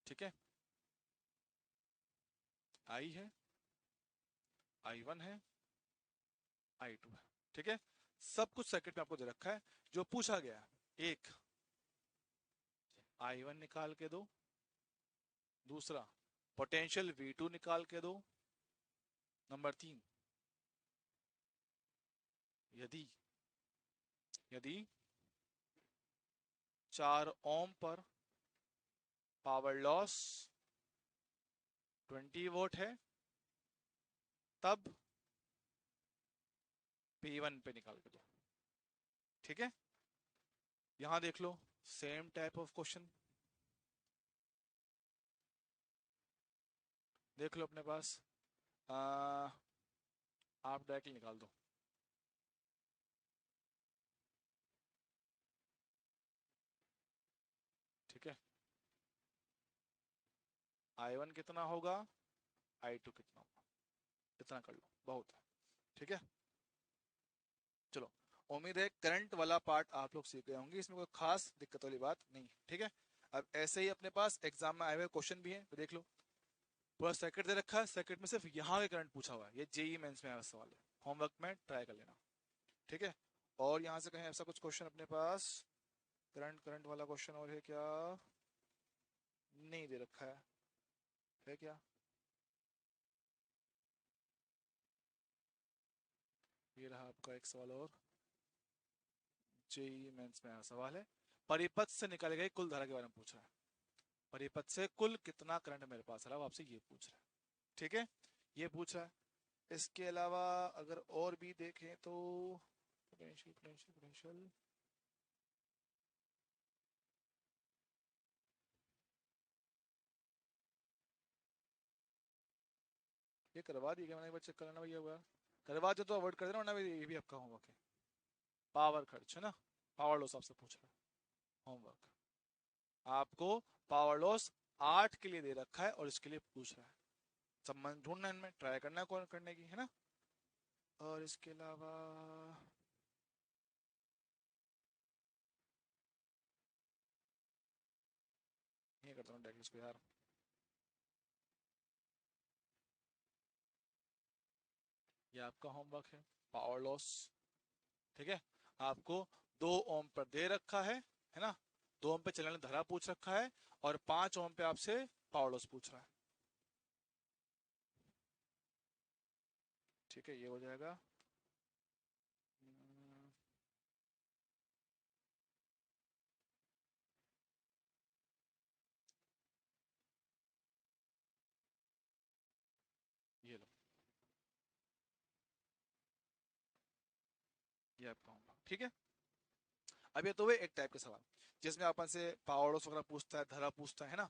ठीक है। आई है, I1 है, I2 है। ठीक है, सब कुछ सर्किट में आपको दे रखा है। जो पूछा गया है, एक I1 निकाल के दो, दूसरा पोटेंशियल V2 निकाल के दो, नंबर 3 यदि यदि 4 ओम पर पावर लॉस 20 वोट है, तब P1 पे निकाल के दो। ठीक है, यहां देख लो सेम टाइप ऑफ क्वेश्चन देख लो अपने पास। आ, आप डायरेक्टली निकाल दो। ठीक है, I1 कितना होगा, I2 कितना होगा, इतना कर लो, बहुत है। ठीक है, चलो, उम्मीद है करंट वाला पार्ट आप लोग सीख गए होंगे, इसमें कोई खास दिक्कत वाली बात नहीं है। ठीक है, अब ऐसे ही अपने पास एग्जाम में आए हुए क्वेश्चन भी हैं, तो देख लो। पूरा सर्किट दे रखा है, सर्किट में सिर्फ यहाँ के करंट पूछा हुआ है, ये जेई मेंस में आया सवाल है, होमवर्क में ट्राई कर लेना। ठीक है, और यहाँ से कहीं ऐसा कुछ क्वेश्चन अपने पास करंट करंट वाला क्वेश्चन और है क्या? नहीं दे रखा है क्या? ये रहा आपका एक सवाल और, जेई मेंस में आया सवाल है, परिपथ से निकाले गए कुल धारा के बारे में पूछ रहा है। परिपथ से कुल कितना करंट मेरे पास आ रहा है, वो आपसे ये पूछ रहा है। ठीक है, ये पूछ रहा है। इसके अलावा अगर और भी देखें तो पोटेंशियल पोटेंशियल पोटेंशियल, ये करवा दी क्या मैंने? एक बार चेक कराना भैया हुआ। करवाते तो अवॉइड कर देना, वरना ये भी आपका होमवर्क है। पावर खर्च है ना, पावर लॉस आपसे पूछ रहा है होमवर्क। आपको पावर लॉस 8 के लिए दे रखा है और इसके लिए पूछ रहा है। संबंध ढूंढना, इनमें ट्राई करना है कौन करने की, है ना। और इसके अलावा ये करता हूँ डायरेक्ट इसको यार। ये आपका होमवर्क है, पावर लॉस। ठीक है, आपको 2 ओम पर दे रखा है ना। 2 ओम पे चलने वाली धारा पूछ रखा है और 5 ओम पे आपसे पावर लॉस पूछ रहा है। ठीक है, ये हो जाएगा। ये लो, ये आपका होमवर्क। ठीक है, अब ये तो हुए एक टाइप के सवाल जिसमें अपन से पावर लॉस वगैरह पूछता है, धारा पूछता है ना।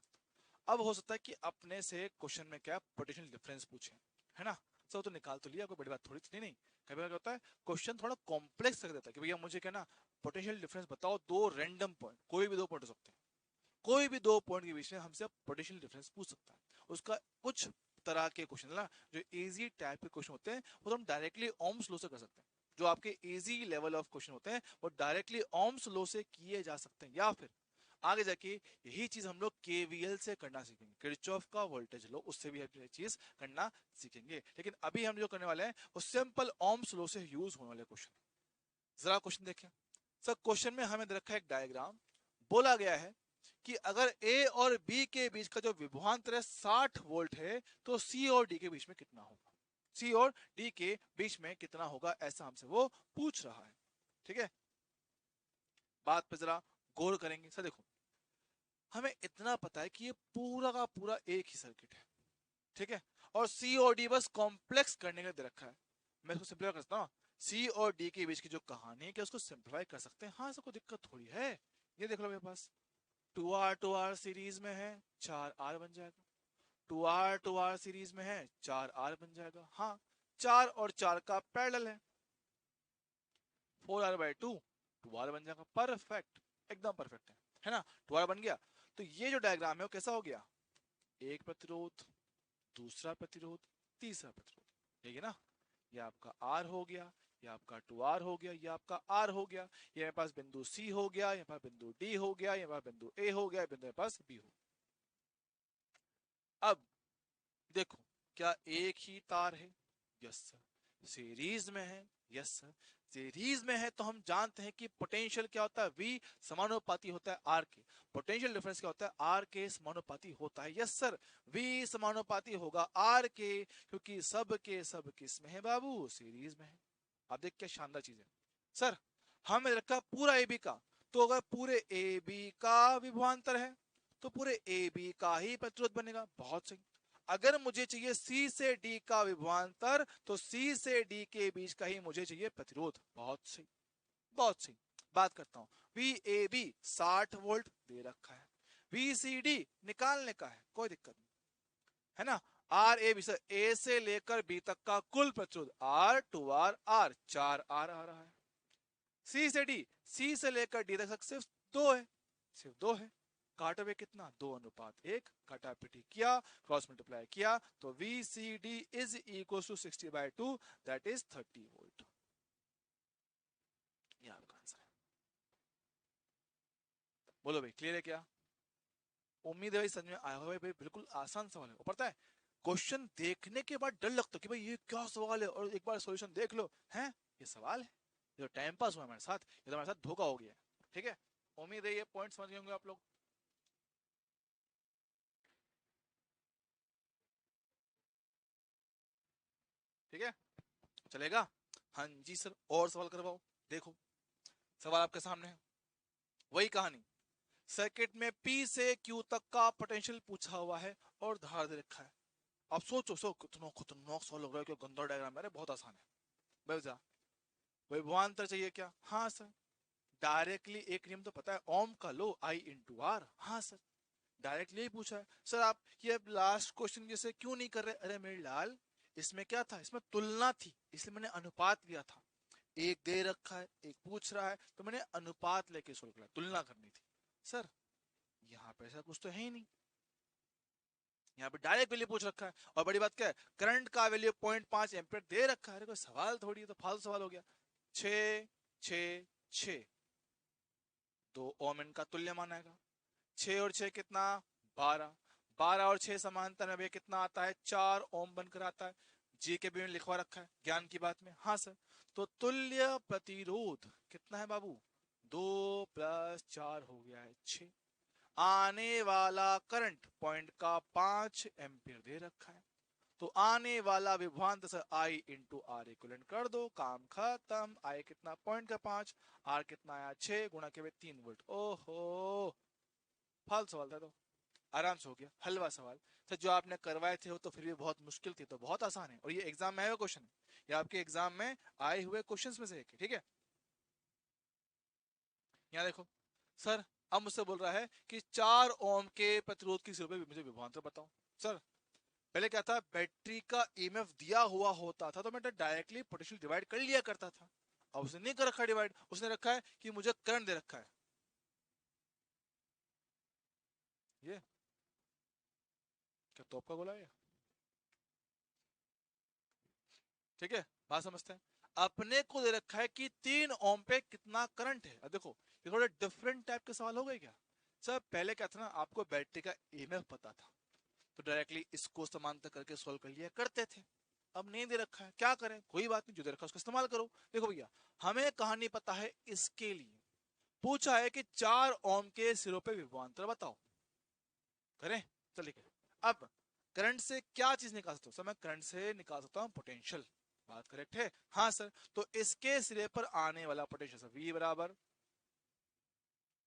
अब हो सकता है कि अपने से क्वेश्चन में क्या पोटेंशियल डिफरेंस पूछे, है ना। सब तो निकाल तो लिया, कोई बड़ी बात थोड़ी थी। नहीं, कभी क्या होता है क्वेश्चन थोड़ा कॉम्प्लेक्स रख देता है कि भैया मुझे क्या ना पोटेंशियल डिफरेंस बताओ, दो रैंडम पॉइंट, कोई भी 2 पॉइंट हो सकते हैं, कोई भी 2 पॉइंट के बीच में हमसे पोटेंशियल डिफरेंस पूछ सकता है। उसका कुछ तरह के क्वेश्चन ना जो इजी टाइप के क्वेश्चन होते हैं वो तो हम डायरेक्टली ओम्स लॉ से कर सकते हैं। जो आपके इजी लेवल ऑफ क्वेश्चन होते हैं वो डायरेक्टली ओम्स लॉ से किए जा सकते हैं, या फिर आगे जाके यही चीज हम लोग केवीएल से करना सीखेंगे, किरचॉफ का वोल्टेज लॉ, उससे भी हम ये चीज करना सीखेंगे। लेकिन अभी हम जो करने वाले हैं वो सिंपल ओम्स लॉ से यूज होने वाले क्वेश्चन। जरा क्वेश्चन देखें। सर क्वेश्चन में हमें दे रखा है एक डायग्राम। बोला गया है कि अगर ए और बी के बीच का जो विभवांतर है 60 वोल्ट है तो सी और डी के बीच में कितना होगा, सी और डी के बीच में कितना होगा, ऐसा हमसे वो पूछ रहा है। ठीक है, बात पे जरा गौर करेंगे। सर देखो, हमें इतना पता है कि ये पूरा का पूरा एक ही सर्किट है। ठीक है, और सी और डी बस कॉम्प्लेक्स करने के लिए दे रखा है। मैं इसको सिंप्लीफाई कर सकता हूँ, सी और डी के बीच की जो कहानी है क्या उसको सिंप्लीफाई कर सकते हैं। हाँ, इसको दिक्कत थोड़ी है। ये देख लो मेरे पास 2R सीरीज में है, 4R बन जाएगा। 2R सीरीज में है, 4R बन जाएगा। हाँ, 4 और 4 का पैरेलल है, 4R/2 2R बन जाएगा। परफेक्ट, एकदम परफेक्ट है ना। 2R बन गया। तो ये जो डायग्राम है वो कैसा हो गया, एक प्रतिरोध, दूसरा प्रतिरोध, तीसरा प्रतिरोध, ठीक है ना। ये आपका R हो गया, ये आपका 2R हो गया, ये आपका R हो गया, ये मेरे पास बिंदु C हो गया, ये पास बिंदु D हो गया, ये पास बिंदु A हो गया, बिंदु मेरे पास B हो गया। अब देखो, क्या एक ही तार है, यस सर। सीरीज में है, यस सर। सीरीज में है तो हम जानते हैं कि पोटेंशियल क्या होता है, V समानुपाती होता है R के। पोटेंशियल डिफरेंस क्या होता है, R के समानुपाती होता है, यस सर। V समानुपाती होगा R के, क्योंकि सब के सब किस में है बाबू, सीरीज में है। आप देख क्या शानदार चीज है। सर हमें रखा पूरा AB का, तो अगर पूरे AB का विभवांतर है तो पूरे AB का ही प्रतिरोध बनेगा। बहुत सही। अगर मुझे चाहिए C से D का विभवांतर तो C से D के बीच का ही मुझे चाहिए प्रतिरोध। बहुत सही, बहुत सही। बात करता हूं, VAB 60 वोल्ट दे रखा है, VCD निकालने का है, कोई दिक्कत नहीं, है ना। RAB सर A से लेकर B तक का कुल प्रतिरोध R2R 4R आ रहा है। C से D, C से लेकर D तक सिर्फ 2 है, सिर्फ 2 है। काटा हुए कितना, 2:1, काटा पीटी किया, क्रॉस मल्टीप्लाई किया तो VCD is equal to 60/2, that is 30 volt. ये आपका आंसर है। बोलो भाई, क्लियर है क्या। उम्मीद है भाई समझ में आया होगा भाई। बिल्कुल आसान सवाल है, और पता है क्वेश्चन देखने के बाद डर लगता है कि भाई ये क्या सवाल है, और एक बार सॉल्यूशन देख लो है ये सवाल है। ये तो टाइम पास हुआ हमारे साथ, ये तो हमारे साथ धोखा हो गया है। ठीक है, उम्मीद है ये पॉइंट समझ गए होंगे आप लोग। ठीक है, चलेगा। हाँ जी सर, और सवाल करवाओ। देखो सवाल आपके सामने है, वही कहानी। सर्किट में P से Q तक का पोटेंशियल पूछा हुआ है और धार दे रखा है। अब सोचो कितना खतरनाक सवाल लग रहा है, क्या गंदा डायग्राम है। बहुत आसान है बेवजह। विभवांतर चाहिए क्या, हाँ सर। डायरेक्टली एक नियम तो पता है, ओम का लो I/R। हाँ सर, डायरेक्टली ही पूछा है। सर आप ये लास्ट क्वेश्चन जैसे क्यों नहीं कर रहे, अरे मेरे लाल इसमें क्या था, इसमें तुलना थी, इसलिए मैंने अनुपात लिया था। एक दे रखा है, एक पूछ रहा है, तो मैंने अनुपात लेके सोल्व किया, तुलना करनी थी। सर यहाँ पे ऐसा कुछ तो है ही नहीं, यहाँ पे डायरेक्ट वैल्यू पूछ रखा है। और बड़ी बात क्या है, करंट का वैल्यू 0.5 एम्पियर दे रखा है। अरे कोई सवाल थोड़ी है, तो फालतू सवाल हो गया। 6 6 6 2 ओम इनका तुल्य मानेगा। 6 और 6 कितना, 12। 12 और 6 समांतर में भैया कितना आता है, 4 ओम बनकर आता है। जी के भी में लिखवा रखा है ज्ञान की बात में, हाँ सर। तो तुल्य प्रतिरोध कितना है बाबू, 2 + 4 हो गया है 6। आने वाला करंट पॉइंट का 5 एम्पियर दे रखा है। तो आने वाला विभवांतर sir I into R equivalent कर दो, काम खत्म। आई कितना, पॉइंट का 5, आर कितना आया 6 गुणा के 3 वोल्ट। ओहो, फाल सवाल था तो आराम से हो गया, हलवा सवाल। सर जो आपने करवाए थे वो तो फिर भी बहुत मुश्किल थी, तो बहुत आसान है। और ये एग्जाम में आए हुए क्वेश्चन है, ये आपके एग्जाम में आए हुए क्वेश्चंस में से एक है, ठीक है। यहाँ देखो सर, अब मुझसे बोल रहा है कि 4 ओम के प्रतिरोध की सिरे पे मुझे विभवांतर बताओ। सर पहले क्या था, बैटरी का ईएमएफ दिया हुआ होता था तो मैं डायरेक्टली पोटेंशियल डिवाइड कर लिया करता था। अब उसने नहीं कर रखा डिवाइड, उसने रखा है कि मुझे करंट दे रखा है। ये क्या तो आपका बोला है, ठीक है। बात समझते हैं। अपने को दे रखा है कि 3 ओम पे कितना करंट है। अब देखो ये थोड़े डिफरेंट टाइप के सवाल हो गए क्या। सर पहले क्या था ना, आपको बैटरी का ईएमएफ पता था, तो डायरेक्टली इसको समांतर करके सोल्व कर लिया करते थे। अब नहीं दे रखा है, क्या करें, कोई बात नहीं, जो दे रखा है उसका इस्तेमाल करो। देखो भैया, हमें कहानी पता है, इसके लिए पूछा है कि 4 ओम के सिरों पे विभवांतर बताओ। करें, चलिए। अब करंट से क्या चीज निकाल सकता हूँ सर, मैं करंट से निकाल सकता हूँ पोटेंशियल। बात करेक्ट है, हाँ सर। तो इसके सिरे पर आने वाला पोटेंशियल सर V बराबर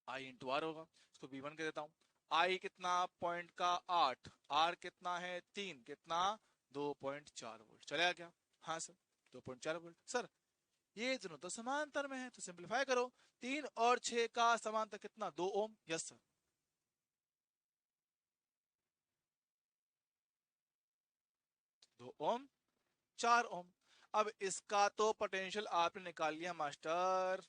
आई इंटू आर होगा। इसको V1 कह देता हूँ। आई कितना, पॉइंट का 8, आर कितना है 3, कितना 2.4 वोल्ट, चलेगा क्या, हाँ सर 2.4 वोल्ट। सर ये दोनों तो समांतर में है, तो सिंपलीफाई करो। 3 और 6 का समांतर कितना, 2 ओम, यस सर। 2 ओम, 4 ओम। अब इसका तो पोटेंशियल आपने निकाल लिया मास्टर,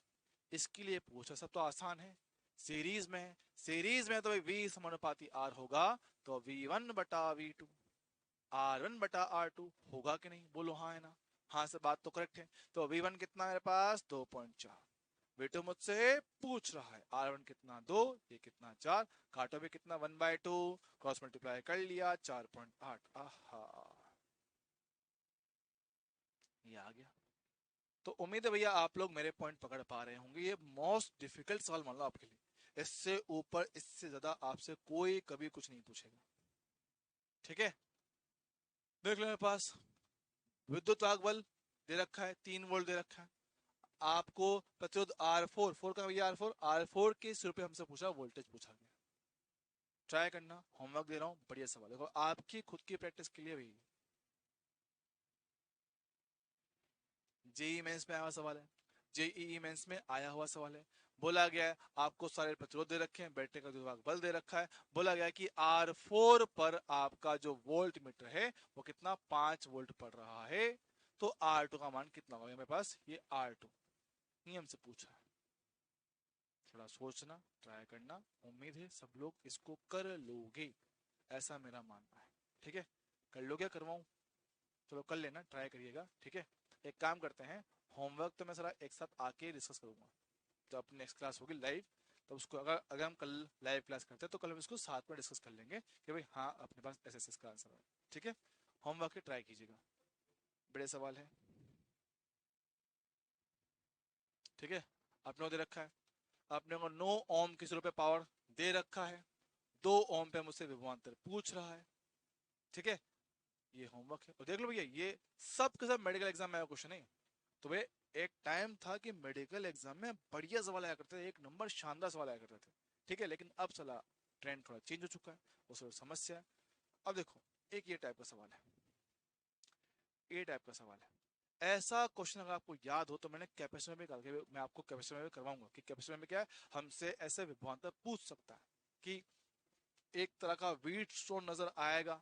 इसके लिए पूछा, सब तो आसान है। सीरीज में है, सीरीज में तो भाई V समानुपाती R होगा, तो V1/V2, R1/R2 होगा कि नहीं, बोलो हाँ है ना। हाँ से बात तो करेक्ट है। तो V1 कितना मेरे पास 2.4, V2 मुझसे पूछ रहा है R1 कितना 2, ये कितना 4, काटो भी कितना 1/2, क्रॉस मल्टीप्लाई कर लिया 4.8। आहा, ये आ गया। तो उम्मीद है भैया आप लोग मेरे पॉइंट पकड़ पा रहे होंगे। ये मोस्ट डिफिकल्ट सवाल मान लो आपके लिए, इससे ऊपर इससे ज्यादा आपसे कोई कभी कुछ नहीं पूछेगा, ठीक है। देख लो मेरे पास विद्युत वाहक बल दे रखा है, 3 वोल्ट दे रखा है। आपको प्रतिरोध R4, फोर का भैया R4, R4 के सिर पे हमसे पूछा, वोल्टेज पूछा गया। ट्राई करना, होमवर्क दे रहा हूँ, बढ़िया सवाल। देखो आपकी खुद की प्रैक्टिस के लिए भी, जेई मेंस में आया हुआ सवाल है, जेईई मेंस में आया हुआ सवाल है। बोला गया है आपको सारे प्रतिरोध दे रखे हैं, बैटरी का विद्युत बल दे रखा है। बोला गया है कि R4 पर आपका जो वोल्ट मीटर है वो कितना 5 वोल्ट पड़ रहा है। तो R2 का मान कितना होगा मेरे पास, ये R2 नियम से पूछा है। थोड़ा सोचना, ट्राई करना, उम्मीद है सब लोग इसको कर लोगे, ऐसा मेरा मानना है, ठीक है। कर लोगे, करवाऊं, चलो कर लेना, ट्राई करिएगा, ठीक है। एक काम करते हैं, होमवर्क तो मैं सारा एक साथ आके डिस्कस करूंगा, तो अब नेक्स्ट क्लास होगी लाइव, तो उसको अगर अगर हम कल लाइव क्लास करते हैं तो कल हम इसको साथ में डिस्कस कर लेंगे कि भाई हाँ अपने पास ऐसे ऐसे इसका आंसर है, ठीक है। होमवर्क की ट्राई कीजिएगा, बड़े सवाल है, ठीक है। आपने को दे रखा है, आपने को 9 ओम किस रुपए पावर दे रखा है, 2 ओम पे मुझसे विभवांतर पूछ रहा है, ठीक है। ये होमवर्क है, और देख लो भैया ये सब के सब मेडिकल एग्जाम में आया क्वेश्चन है। तो भाई एक टाइम था कि मेडिकल एग्जाम में बढ़िया सवाल आया करते थे, एक नंबर शानदार सवाल आया करते थे, ठीक है। लेकिन अब चला ट्रेंड थोड़ा चेंज हो चुका है, उसमें समस्या है। अब देखो एक ये टाइप का सवाल है, ये टाइप का सवाल है, ऐसा क्वेश्चन अगर आपको याद हो तो मैंने कैपेसिटर में करके मैं आपको कैपेसिटर में करवाऊंगा कि कैपेसिटर में क्या है, हमसे ऐसे विभवांतर पूछ सकता है कि एक तरह का व्हीट स्टोन नजर आएगा,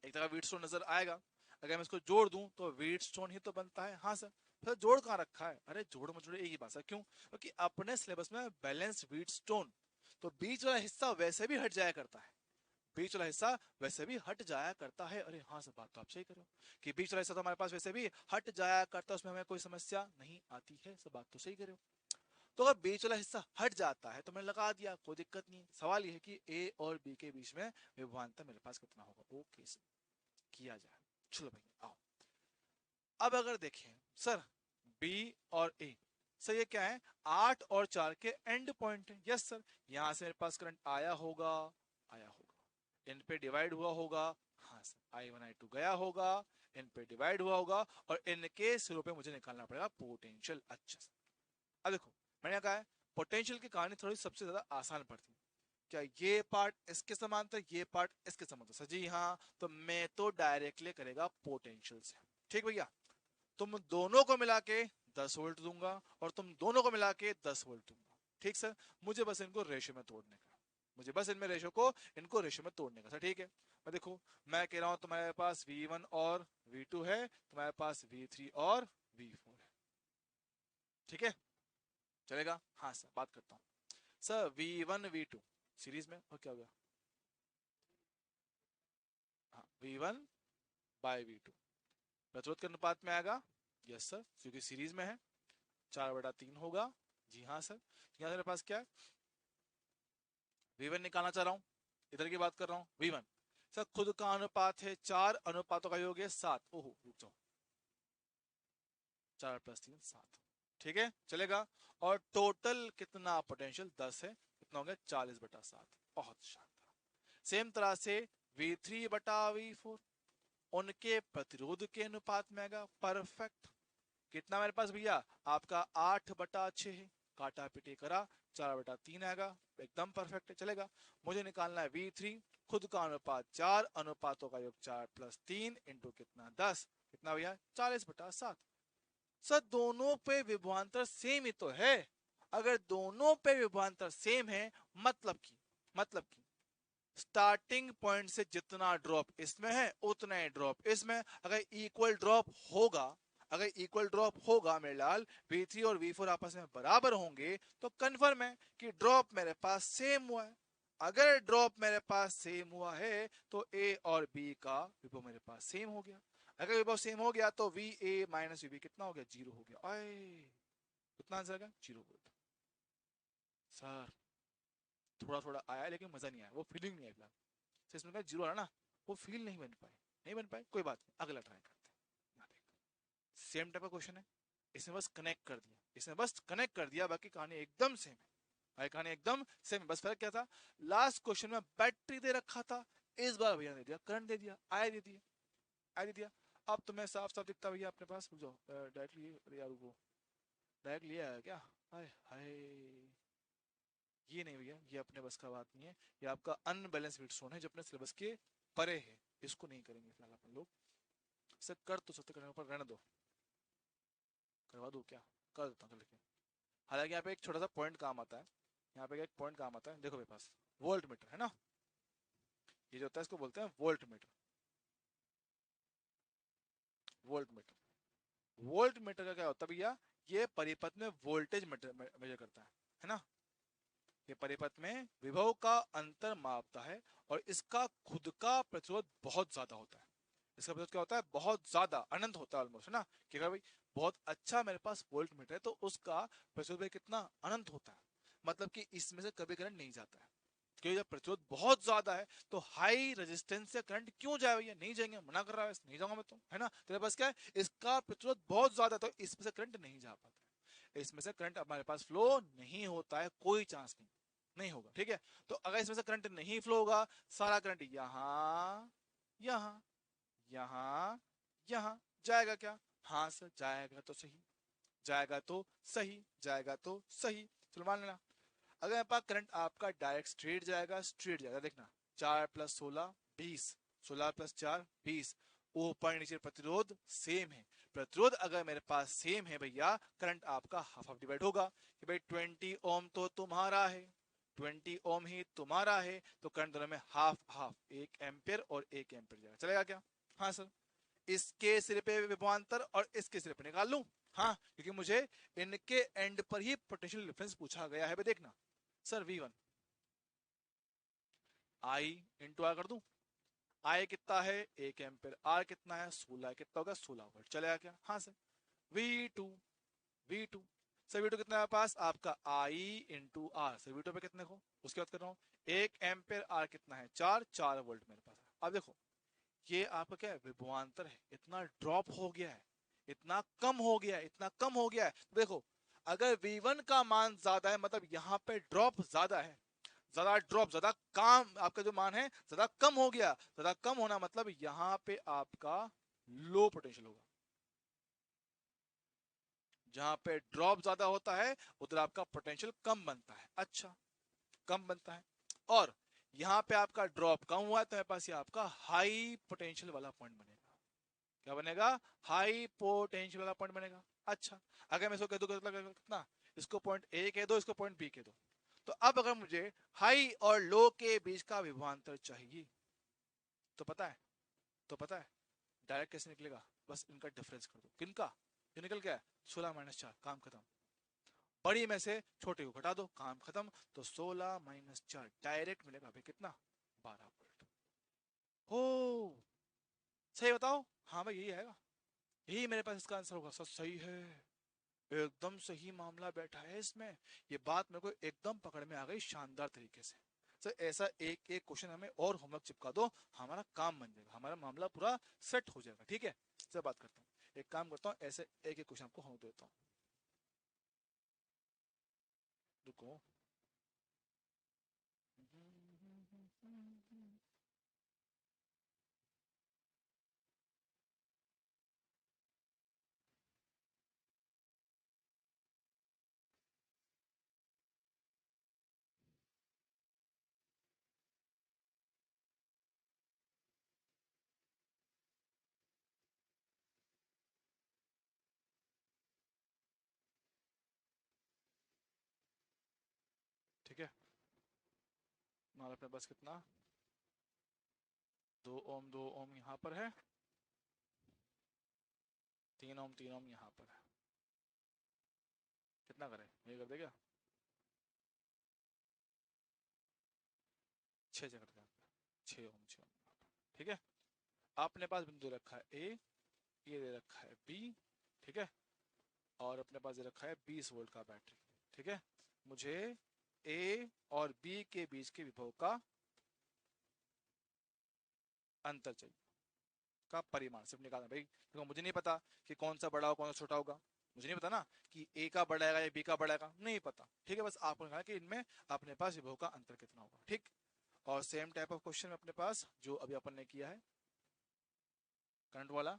एक तरह व्हीट स्टोन नजर आएगा। अगर मैं इसको जोड़ दूं तो व्हीट स्टोन ही तो बनता है। हाँ सर। फिर जोड़ कहाँ रखा है? अरे जोड़ मजोड़ एक ही बात है। क्यों? क्योंकि अपने सिलेबस में बैलेंस्ड व्हीट स्टोन, तो बीच वाला हिस्सा वैसे भी हट जाया करता है। बीच वाला हिस्सा वैसे भी हट जाया करता है। अरे हाँ सर, बात तो आप सही करो कि बीच वाला हिस्सा तो हमारे पास वैसे भी हट जाया करता है, उसमें हमें कोई समस्या नहीं आती है। सब बात तो सही करो। तो अगर बीच वाला हिस्सा हट जाता है तो मैंने लगा दिया, कोई दिक्कत नहीं है। सवाल यह है कि ए और बी के बीच में विभवांतर मेरे पास कितना होगा। ओके सर, किया जाए। चलो भैया आओ। अब अगर देखें सर, बी और ए, सर ये क्या है? 8 और 4 के एंड पॉइंट है। Yes sir. यहां से मेरे पास करंट आया होगा, आया होगा, इन पे डिवाइड हुआ होगा। हाँ सर, I1 I2 गया होगा, इन पे डिवाइड हुआ होगा, और इनके सिरों पे मुझे निकालना पड़ेगा पोटेंशियल। अच्छा सर, अब देखो मैंने कहा है पोटेंशियल की कहानी थोड़ी सबसे ज्यादा आसान पड़ती है। क्या ये पार्ट इसके समांतर, ये पार्ट इसके समांतर? सर जी हाँ। तो मैं तो डायरेक्टली करेगा पोटेंशियल से। ठीक भैया। तुम दोनों को मिला के 10 वोल्ट दूंगा और तुम दोनों को मिला के 10 वोल्ट दूंगा। ठीक सर। मुझे बस इनको रेशियो में तोड़ने का, मुझे बस इनमें रेशियो को, इनको रेशियो में तोड़ने का। सर ठीक है। मैं देखो, मैं कह रहा हूं तुम्हारे पास V1 और V2 है, तुम्हारे पास V3 और V4 है। ठीक है, चलेगा? हाँ सर, बात करता हूँ। सर V1 V2 सीरीज में, और क्या हो गया? हाँ, V1 बाय V2 प्रतिरोध के अनुपात में आएगा। यस सर, क्योंकि सीरीज में है। 4/3 होगा। जी हाँ सर। यहाँ मेरे पास क्या है? V1 निकालना चाह रहा हूँ, इधर की बात कर रहा हूँ। V1 सर खुद का अनुपात है 4, अनुपातों का योग है 7। ओहो रुक जाओ, 4 + 3 7। ठीक है, चलेगा। और टोटल कितना पोटेंशियल? 10 है। कितना हो गया? 40/7। बहुत शानदार। सेम तरह से V3/V4 उनके प्रतिरोध के अनुपात में आएगा। परफेक्ट। कितना मेरे पास भैया? आपका 8/6 है। काटा पिटे करा, 4/3 आएगा। एकदम परफेक्ट है, चलेगा। मुझे निकालना है V3, खुद का अनुपात 4, अनुपातों का योग 4 + 3 इंटू कितना? 10। कितना भैया? 40/7। सर दोनों पे विभवांतर सेम ही तो है। अगर दोनों पे विभवांतर सेम है, मतलब की स्टार्टिंग पॉइंट से जितना ड्रॉप इसमें है उतना ही ड्रॉप इसमें, अगर इक्वल ड्रॉप होगा, अगर इक्वल ड्रॉप होगा मेरे लाल, V3 और V4 आपस में बराबर होंगे, तो कन्फर्म है कि ड्रॉप मेरे पास सेम हुआ है। अगर ड्रॉप मेरे पास सेम हुआ है तो A और B का विभव मेरे पास सेम हो गया। अगर विभव सेम हो गया तो VA माइनस VB कितना हो गया? 0 हो गया। आए, कितना आंसर आ गया? 0 वोल्ट। सर थोड़ा थोड़ा आया लेकिन मजा नहीं आया, वो फीलिंग नहीं आई फिलहाल। तो इसमें 0 आ रहा ना, वो फील नहीं बन पाए, नहीं बन पाए, कोई बात नहीं, अगला ट्राई करते हैं। यहाँ देख, सेम टाइप का क्वेश्चन है। इसमें बस कनेक्ट कर दिया, इसमें बस कनेक्ट कर दिया, बाकी कहानी एकदम सेम है। भाई कहानी एकदम सेम है, बस फर्क क्या था? लास्ट क्वेश्चन में बैटरी दे रखा था, इस बार भैया ने दे दिया करंट, दे दिया, आया दे दिया, आया दे दिया। अब तुम्हें साफ साफ दिखता भैया अपने पास। रुक जाओ, डायरेक्टली, अरे यार वो डायरेक्ट लिया है क्या? हाय हाय, ये नहीं भैया, ये अपने बस का बात नहीं है। ये आपका अनबैलेंस वेट स्टोन है जो अपने सिलेबस के परे है। इसको नहीं करेंगे फिलहाल अपन लोग। इसे कर तो सकते, करने पर रहने दो। करवा दो क्या? कर देता हूँ लेकिन। हालांकि यहाँ पे एक छोटा सा पॉइंट काम आता है। यहाँ पे एक पॉइंट काम आता है, देखो मेरे पास वोल्ट मीटर है ना, ये जो होता है इसको बोलते हैं volt meter. Volt meter, volt meter का क्या होता है भैया? ये परिपथ में वोल्टेज मेजर करता है ना। ये परिपथ में विभव का अंतर मापता है, और इसका खुद का प्रतिरोध बहुत ज्यादा होता है। इसका प्रतिरोध क्या होता है? बहुत ज्यादा, अनंत होता है ऑलमोस्ट, है ना। कि अगर भाई बहुत अच्छा मेरे पास वोल्ट मीटर है तो उसका प्रतिरोध भाई कितना अनंत होता है, मतलब कि इसमें से कभी करंट नहीं जाता है। क्योंकि जब प्रतिरोध बहुत ज्यादा है तो हाई रेजिस्टेंस से करंट क्यों जाए भैया? नहीं जाएंगे, मना कर रहा है, नहीं जाऊंगा मैं तो, है ना। तेरे पास क्या है? इसका प्रतिरोध बहुत ज्यादा है तो इसमें से करंट नहीं जा पाता है, इसमें से करंट हमारे पास फ्लो नहीं होता है, कोई चांस नहीं, नहीं होगा। ठीक है, तो अगर इसमें से करंट नहीं फ्लो होगा, सारा करंट यहाँ, यहाँ, यहाँ, यहाँ जाएगा क्या? हाँ सर जाएगा तो सही, जाएगा तो सही, जाएगा तो सही। चलो मान लेना, अगर मेरे पास करंट आपका डायरेक्ट स्ट्रेट जाएगा, स्ट्रेट जाएगा, देखना 4 + 16 20, 16 + 4 20, ऊपर नीचे प्रतिरोध सेम है। प्रतिरोध अगर मेरे पास सेम है भैया, करंट आपका हाफ हाफ डिवाइड होगा कि भाई 20 ओम तो तुम्हारा है, 20 ओम ही तुम्हारा है, तो करंट दोनों में हाफ हाफ, 1 एम्पियर और 1 एम्पियर जाएगा। चलेगा क्या? हाँ सर। इसके सिरे पे विभवांतर और इसके सिरे पे निकाल लूं? हाँ, क्योंकि मुझे इनके एंड पर ही पोटेंशियल डिफरेंस पूछा गया है। देखना sir, V1 I into are कर दूं। I कितना है? 1 एम्पियर। R कितना है? 16। कितना होगा? 16 वोल्ट। चलेगा क्या? हाँ sir. V2 V2 sir, V2 कितना है पास आपका? I into are. Sir V2 पे कितने को उसकी बात कर रहा हूँ, 1 एम्पियर। R कितना है? 4 वोल्ट मेरे पास है। अब देखो, ये आपका क्या है? विभवांतर है। इतना ड्रॉप हो गया है, इतना कम हो गया है, इतना कम हो गया है। तो देखो, अगर V1 का मान ज्यादा है मतलब यहाँ पे ड्रॉप ज्यादा है। ज्यादा ड्रॉप, ज्यादा काम, आपका जो मान है ज्यादा कम हो गया। ज्यादा कम होना मतलब यहाँ पे आपका लो पोटेंशियल होगा। जहां पे ड्रॉप ज्यादा होता है उधर आपका पोटेंशियल कम बनता है। अच्छा, कम बनता है। और यहाँ पे आपका ड्रॉप कम हुआ है तो मेरे पास ये आपका हाई पोटेंशियल वाला पॉइंट बनेगा। क्या बनेगा? हाई पोटेंशियल वाला पॉइंट बनेगा। अच्छा, अगर मैं इसको कह दूं कितना, इसको पॉइंट ए कह दो, इसको पॉइंट बी कह दो, तो अब अगर मुझे हाई और लो के बीच का विभवांतर चाहिए तो पता है, डायरेक्ट कैसे निकलेगा? बस इनका डिफरेंस कर दो। किनका? जो निकल गया 16 - 4, काम खत्म। बड़ी में से छोटे को घटा दो, काम खत्म। तो 16 - 4 डायरेक्ट मिलेगा भाई कितना? 12 वोल्ट। हो, सही बताओ? हाँ भाई, यही आएगा, यही मेरे पास इसका आंसर होगा। सर सही है, एकदम सही मामला बैठा है इसमें। ये बात मेरे को एकदम पकड़ में आ गई शानदार तरीके से। सर ऐसा एक एक क्वेश्चन हमें और होमवर्क चिपका दो, हमारा काम बन जाएगा, हमारा मामला पूरा सेट हो जाएगा। ठीक है, सर बात करता हूँ, एक काम करता हूँ, ऐसे एक एक क्वेश्चन आपको होमवर्क देता हूँ। रुको। ठीक है, मान अपने पास कितना, 2 ओम 2 ओम यहाँ पर है, 3 ओम 3 ओम यहाँ पर है। कितना करें? ये कर देगा 6 कर देगा, 6 ओम 6 ओम यहाँ पर। ठीक है, आपने पास बिंदु रखा है ए, ये दे रखा है बी, ठीक है, और अपने पास दे रखा है 20 वोल्ट का बैटरी। ठीक है, मुझे ए और बी के बीच के विभव का अंतर चाहिए, का परिमाण सिर्फ निकालना भाई। देखो, मुझे नहीं पता कि कौन सा बड़ा होगा कौन सा छोटा होगा, मुझे नहीं पता ना कि ए का बड़ा है या बी का बड़ा है, नहीं पता। ठीक है, बस आपको निकालना कि इनमें अपने पास विभव का अंतर कितना होगा। ठीक, और सेम टाइप ऑफ क्वेश्चन अपने पास जो अभी अपन ने किया है करंट वाला।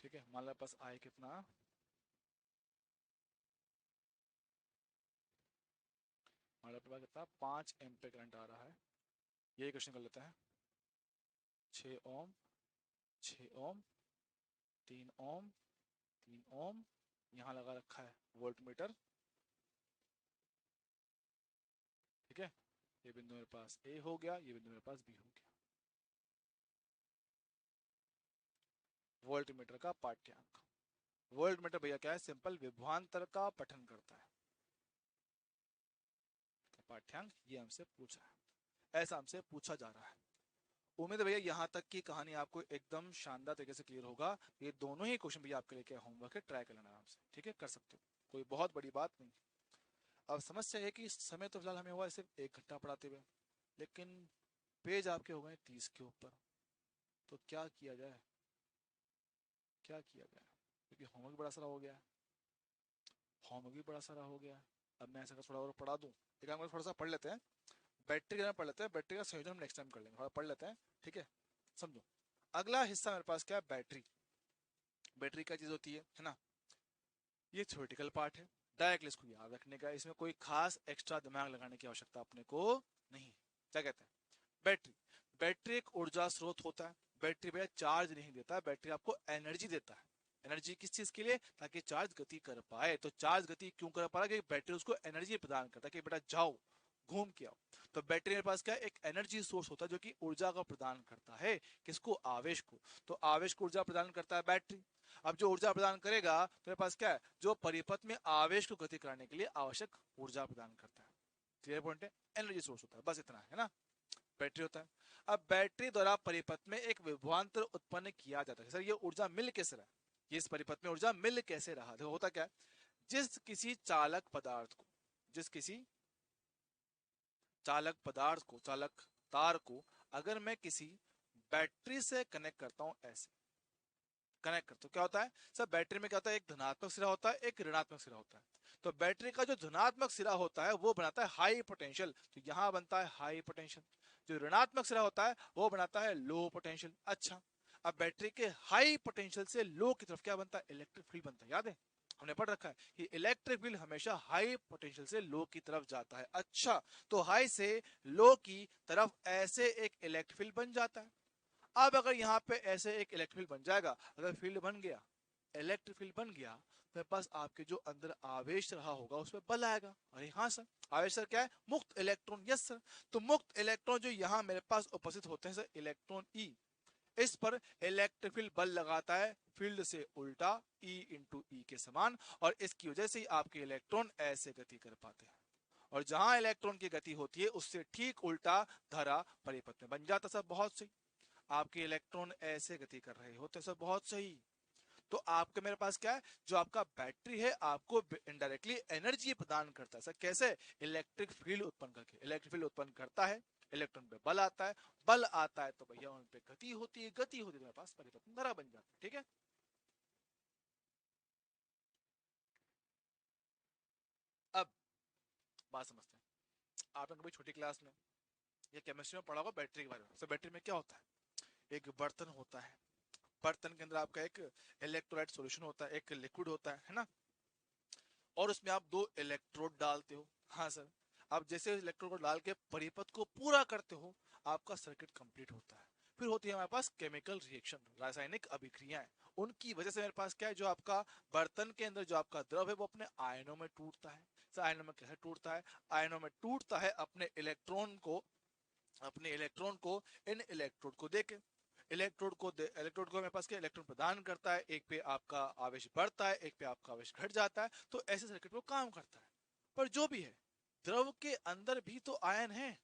ठीक है, मान लो पास आई कितना, मान लो अपने पास कितना 5 एम्पीयर करंट आ रहा है। ये क्वेश्चन कर लेते हैं। 6 ओम 6 ओम 3 ओम 3 ओम, यहाँ लगा रखा है वोल्ट मीटर। ठीक है, ये बिंदु मेरे पास ए हो गया, ये बिंदु मेरे पास बी हो गया। वोल्ट मीटर का पाठ्यांक। वोल्ट मीटर भैया क्या है? सिंपल विभवांतर का पठन करता है। पाठ्यांक ये हमसे पूछा है, ऐसा हमसे पूछा जा रहा है। उम्मीद है भैया यहाँ तक की कहानी आपको एकदम शानदार तरीके से क्लियर होगा। ये दोनों ही क्वेश्चन भैया आपके लिए होमवर्क है, ट्राई कर लेना आराम से। ठीक है, कर सकते हो, कोई बहुत बड़ी बात नहीं। अब समस्या है कि समय तो फिलहाल हमें हुआ है सिर्फ 1 घंटा पढ़ाते हुए, लेकिन पेज आपके हो गए 30 के ऊपर। तो क्या किया जाए, क्या किया जाए, क्योंकि होमवर्क बड़ा सारा हो गया है, होमवर्क भी बड़ा सारा हो गया है। अब मैं ऐसा थोड़ा और पढ़ा दूं, एक काम थोड़ा सा पढ़ लेते हैं, बैटरी का पढ़ लेते हैं, बैटरी का संयोजन हम नेक्स्ट टाइम कर लेंगे, थोड़ा पढ़ लेते हैं। ठीक है, समझो। अगला हिस्सा मेरे पास क्या है? बैटरी। बैटरी क्या चीज होती है ना? ये थ्योरेटिकल पार्ट है, डायरेक्टली इसको याद रखने का, इसमें कोई खास एक्स्ट्रा दिमाग लगाने की आवश्यकता अपने को नहीं। क्या कहते हैं? बैटरी। बैटरी एक ऊर्जा स्रोत होता है। बैटरी भैया चार्ज नहीं देता, बैटरी आपको एनर्जी देता है। एनर्जी किस चीज के लिए? ताकि चार्ज गति कर पाए। तो चार्ज गति क्यों कर पा रहा है? क्योंकि बैटरी उसको एनर्जी प्रदान करता है कि बेटा जाओ घूम के आओ। तो बैटरी मेरे पास क्या है? एक एनर्जी सोर्स होता है जो कि ऊर्जा का प्रदान करता है। किसको? आवेश को। तो आवेश को ऊर्जा प्रदान करता है बैटरी। अब जो ऊर्जा प्रदान करेगा तो मेरे पास क्या है? जो परिपथ में आवेश को गति कराने के लिए आवश्यक ऊर्जा प्रदान करता है। क्लियर पॉइंट है? एनर्जी सोर्स होता है, बस इतना है ना। बैटरी होता है। अब बैटरी द्वारा परिपथ में एक विभवांतर उत्पन्न किया जाता है। सर ये ऊर्जा मिल कैसे रहा? ये इस परिपथ में ऊर्जा मिल कैसे रहा? देखो होता क्या है, जिस किसी चालक पदार्थ को, जिस किसी चालक पदार्थ को, चालक तार को अगर मैं किसी बैटरी से कनेक्ट करता हूं, ऐसे कनेक्ट करता हूं, क्या होता है सर? बैटरी में क्या होता है? एक धनात्मक सिरा होता है, एक ऋणात्मक सिरा होता है। तो बैटरी का जो धनात्मक सिरा होता है वो बनाता है हाई पोटेंशियल, तो यहां बनता है हाई पोटेंशियल। जो ऋणात्मक सिरा होता है वो बनाता है लो पोटेंशियल। अच्छा, अब बैटरी के हाई पोटेंशियल से लो की तरफ क्या बनता है? इलेक्ट्रिक फील्ड बनता है। याद है हमने पढ़ रखा है कि इलेक्ट्रिक फील्ड हमेशा हाई पोटेंशियल से लो की तरफ जाता है। अच्छा, तो हाई से लो की तरफ ऐसे एक इलेक्ट्रिक फील्ड बन जाता है। अब अगर यहाँ पे ऐसे एक इलेक्ट्रिक फील्ड बन जाएगा, अगर फील्ड बन गया, इलेक्ट्रिक फील्ड बन गया, तो पास आपके जो अंदर आवेश रहा होगा उसमें बल आएगा। अरे हाँ सर, आवेश सर क्या है? मुक्त इलेक्ट्रॉन। Yes sir. तो मुक्त इलेक्ट्रॉन जो यहाँ मेरे पास उपस्थित होते हैं सर, इलेक्ट्रॉन ई, इस पर इलेक्ट्रिक फील्ड बल लगाता है फील्ड से उल्टा, ई इंटू ई के समान, और इसकी वजह से ही आपके इलेक्ट्रॉन ऐसे गति कर पाते हैं। और जहां इलेक्ट्रॉन की गति होती है उससे ठीक उल्टा धारा परिपथ में बन जाता। सर बहुत सही। आपके इलेक्ट्रॉन ऐसे गति कर रहे होते सर, बहुत सही। तो आपके मेरे पास क्या है? जो आपका बैटरी है आपको इनडायरेक्टली एनर्जी प्रदान करता है। सर कैसे? इलेक्ट्रिक फील्ड उत्पन्न करके। इलेक्ट्रिक फील्ड उत्पन्न करता है, इलेक्ट्रॉन पे बल आता है, बल आता है तो भैया उन पे गति होती है, गति होती है तो मेरे पास परिपथ धारा बन जाती है। ठीक है, अब बात समझते हैं। आपने कभी छोटी क्लास में या केमिस्ट्री में पढ़ा होगा बैटरी के बारे में। सर बैटरी में क्या होता है? एक बर्तन होता है, बर्तन के अंदर आपका एक इलेक्ट्रोलाइट सॉल्यूशन होता है, एक लिक्विड होता है ना, और उसमें आप दो इलेक्ट्रोड डालते हो। हाँ सर। आप जैसे इलेक्ट्रोड को डाल के परिपथ को पूरा करते हो, आपका सर्किट कंप्लीट होता है। फिर होती है हमारे पास केमिकल रिएक्शन, रासायनिक अभिक्रियाएं। उनकी वजह से मेरे पास क्या है? जो आपका बर्तन के अंदर जो आपका द्रव है वो अपने आयनों में टूटता है। सर आयनों में कैसे टूटता है? आयनों में टूटता है अपने इलेक्ट्रॉन को, अपने इलेक्ट्रॉन को इन इलेक्ट्रोड को देके। इलेक्ट्रोड को मेरे पास क्या इलेक्ट्रॉन प्रदान करता है, एक पे आपका आवेश बढ़ता है, एक पे आपका आवेश घट जाता है, तो ऐसे सर्किट वो काम करता है। पर जो भी है, द्रव के अंदर भी तो आयन है,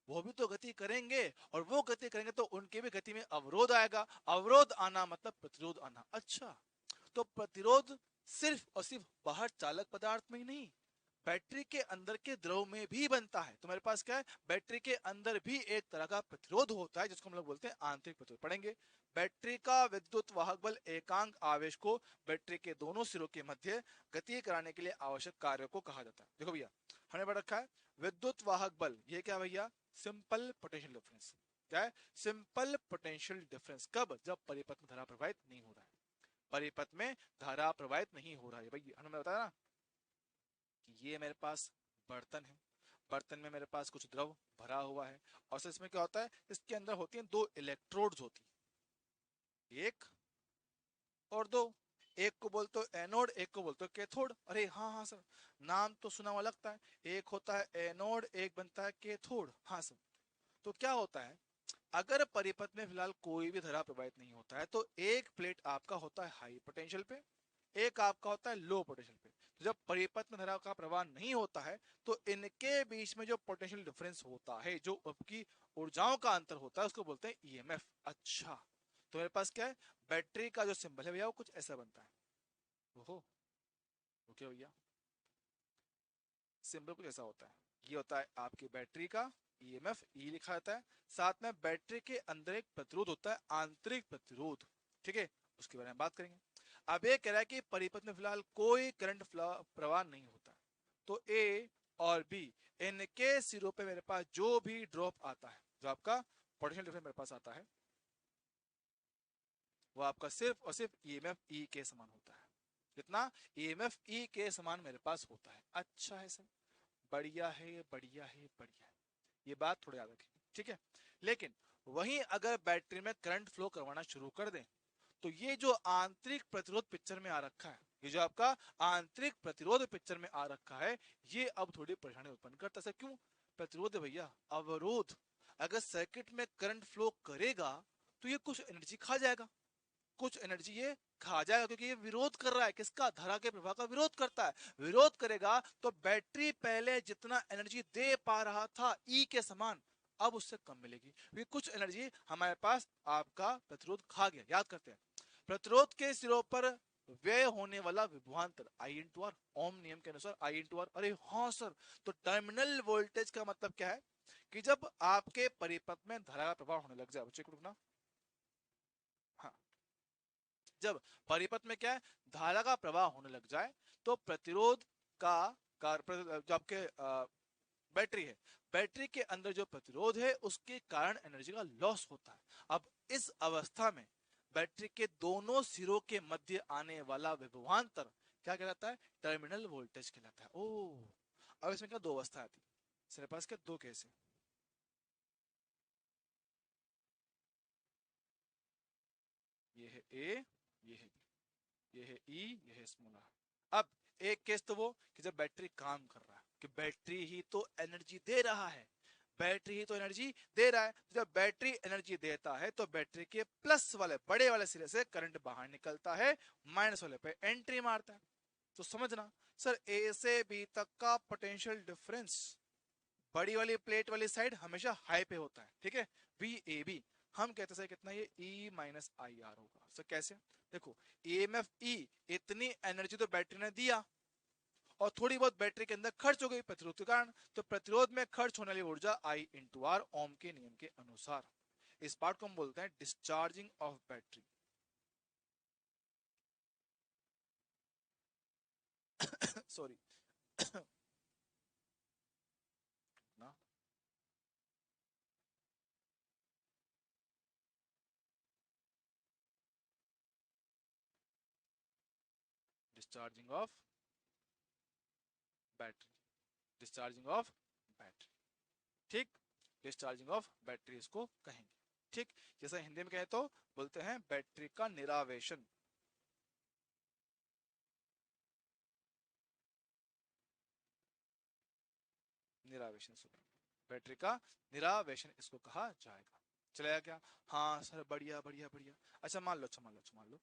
वो भी तो गति करेंगे, और वो गति करेंगे तो उनके भी गति में अवरोध आएगा। अवरोध आना मतलब प्रतिरोध आना। अच्छा, तो प्रतिरोध सिर्फ और सिर्फ बाहर चालक पदार्थ में ही नहीं, बैटरी के अंदर के द्रव में भी बनता है। तो मेरे पास क्या है? बैटरी के अंदर भी एक तरह का प्रतिरोध होता है जिसको हम लोग बोलते हैं आंतरिक प्रतिरोध। पढ़ेंगे। बैटरी का विद्युत वाहक बल एकांक आवेश को बैटरी के दोनों सिरों के मध्य गति कराने के लिए आवश्यक कार्य को कहा जाता है। देखो भैया हमने पढ़ रखा है विद्युत वाहक बल, ये क्या भैया? Simple potential difference. क्या है? Simple potential difference. कब? जब परिपथ में धारा प्रवाहित नहीं हो रहा है। परिपथ में धारा प्रवाहित नहीं हो रहा है भाई, हमने बताया ना कि ये मेरे पास बर्तन है, बर्तन में मेरे पास कुछ द्रव भरा हुआ है, और सर इसमें क्या होता है? इसके अंदर होती हैं दो इलेक्ट्रोड्स होती हैं, एक और दो। एक को बोलते हो एनोड, एक को बोलते हो कैथोड। अरे हाँ हाँ सर, नाम तो सुना हुआ लगता है। एक होता है एनोड, एक बनता है कैथोड। हाँ सर। तो क्या होता है? अगर परिपथ में फिलहाल कोई भी धारा प्रवाहित नहीं होता है तो एक प्लेट आपका होता है हाई पोटेंशियल पे, एक आपका होता है लो पोटेंशियल पे। तो जब परिपथ में धारा का प्रवाह नहीं होता है तो इनके बीच में जो पोटेंशियल डिफरेंस होता है, जो आपकी ऊर्जाओं का अंतर होता है, उसको बोलते हैं ईएमएफ। अच्छा, तो मेरे पास क्या है? बैटरी का जो सिंबल है भैया वो कुछ ऐसा बनता है। ओहो, ओके भैया, सिंबल कुछ ऐसा होता है। ये होता है आपकी बैटरी का ईएमएफ, ई लिखा जाता है। साथ में बैटरी के अंदर एक प्रतिरोध होता है, आंतरिक प्रतिरोध। ठीक है, उसके बारे में बात करेंगे। अब ये कह रहा है कि परिपथ में फिलहाल कोई करंट प्रवाह नहीं होता, तो ए और बी, इनके सिरों पे मेरे पास जो भी ड्रॉप आता है, जो आपका पोटेंशियल डिफरेंस मेरे पास आता है, वो आपका सिर्फ और सिर्फ ईएमएफ ई के समान होता है। कितना, ईएमएफ ई के समान मेरे पास होता है। अच्छा है सर, बढ़िया है, बढ़िया है, बढ़िया है, ये बात थोड़ी याद रखें, ठीक है। लेकिन वहीं अगर बैटरी में करंट फ्लो करवाना शुरू कर दें, तो ये जो आंतरिक प्रतिरोध पिक्चर में आ रखा है, ये जो आपका आंतरिक प्रतिरोध पिक्चर में आ रखा है, ये अब थोड़ी परेशानी उत्पन्न करता है। क्यों? प्रतिरोध है भैया, अवरोध। अगर सर्किट में करंट फ्लो करेगा तो ये कुछ एनर्जी खा जाएगा, कुछ एनर्जी ये खा जाएगा, क्योंकि ये विरोध कर रहा है, किसका, धारा के प्रवाह का विरोध करता है। विरोध करेगा तो बैटरी पहले जितना एनर्जी दे पा रहा था ई के समान, अब उससे कम मिलेगी, क्योंकि कुछ एनर्जी हमारे पास आपका प्रतिरोध खा गया। याद करते हैं, प्रतिरोध के सिरों पर व्यय होने वाला विभवांतर आई इंटू आर, ओम नियम के अनुसार आई इंटू आर। अरे हाँ सर, तो टर्मिनल वोल्टेज का मतलब क्या है, कि जब आपके परिपथ में धारा का प्रवाह होने लग जाए, बच्चे को रुकना, हाँ, जब परिपथ में क्या है, धारा का प्रवाह होने लग जाए, तो प्रतिरोध का जो आपके बैटरी है, बैटरी के अंदर जो प्रतिरोध है उसके कारण एनर्जी का लॉस होता है। अब इस अवस्था में बैटरी के दोनों सिरों के मध्य आने वाला विभवांतर क्या कहलाता है, टर्मिनल वोल्टेज कहलाता है। ओ, अब इसमें क्या दो अवस्था आती है, मेरे पास क्या दो केस है, ये है ए, ये है बी, ये है ई, ये है स्मॉल आर। अब एक केस तो वो कि जब बैटरी काम कर रहा है, कि बैटरी ही तो एनर्जी दे रहा है, बैटरी ही तो एनर्जी दे रहा है। जब बैटरी एनर्जी देता है तो बैटरी के प्लस वाले बड़े वाले सिरे से करंट बाहर निकलता है, माइनस वाले पे एंट्री मारता है। तो समझना सर, ए से बी तक का पोटेंशियल डिफरेंस बड़ी वाली प्लेट वाली साइड हमेशा हाई पे होता है, ठीक है। बी ए बी, हम कहते हैं कितना, ये ई माइनस आई आर होगा। सर कैसे, देखो, ईएमएफ ई, इतनी एनर्जी तो बैटरी ने दिया और थोड़ी बहुत बैटरी के अंदर खर्च हो गई प्रतिरोध के कारण, तो प्रतिरोध में खर्च होने वाली ऊर्जा आई इंटू आर, ओम के नियम के अनुसार। इस पार्ट को हम बोलते हैं डिस्चार्जिंग ऑफ बैटरी। सॉरी ना, discharging of battery, discharging of battery, ठीक, डिस्चार्जिंग ऑफ बैटरी इसको कहेंगे, ठीक। जैसा हिंदी में कहे तो बोलते हैं बैटरी का निरावेशन, निरावेशन सुनो, बैटरी का निरावेशन इसको कहा जाएगा। चलेगा क्या? हाँ सर, बढ़िया बढ़िया बढ़िया। अच्छा मान लो, अच्छा मान लो, अच्छा मान लो,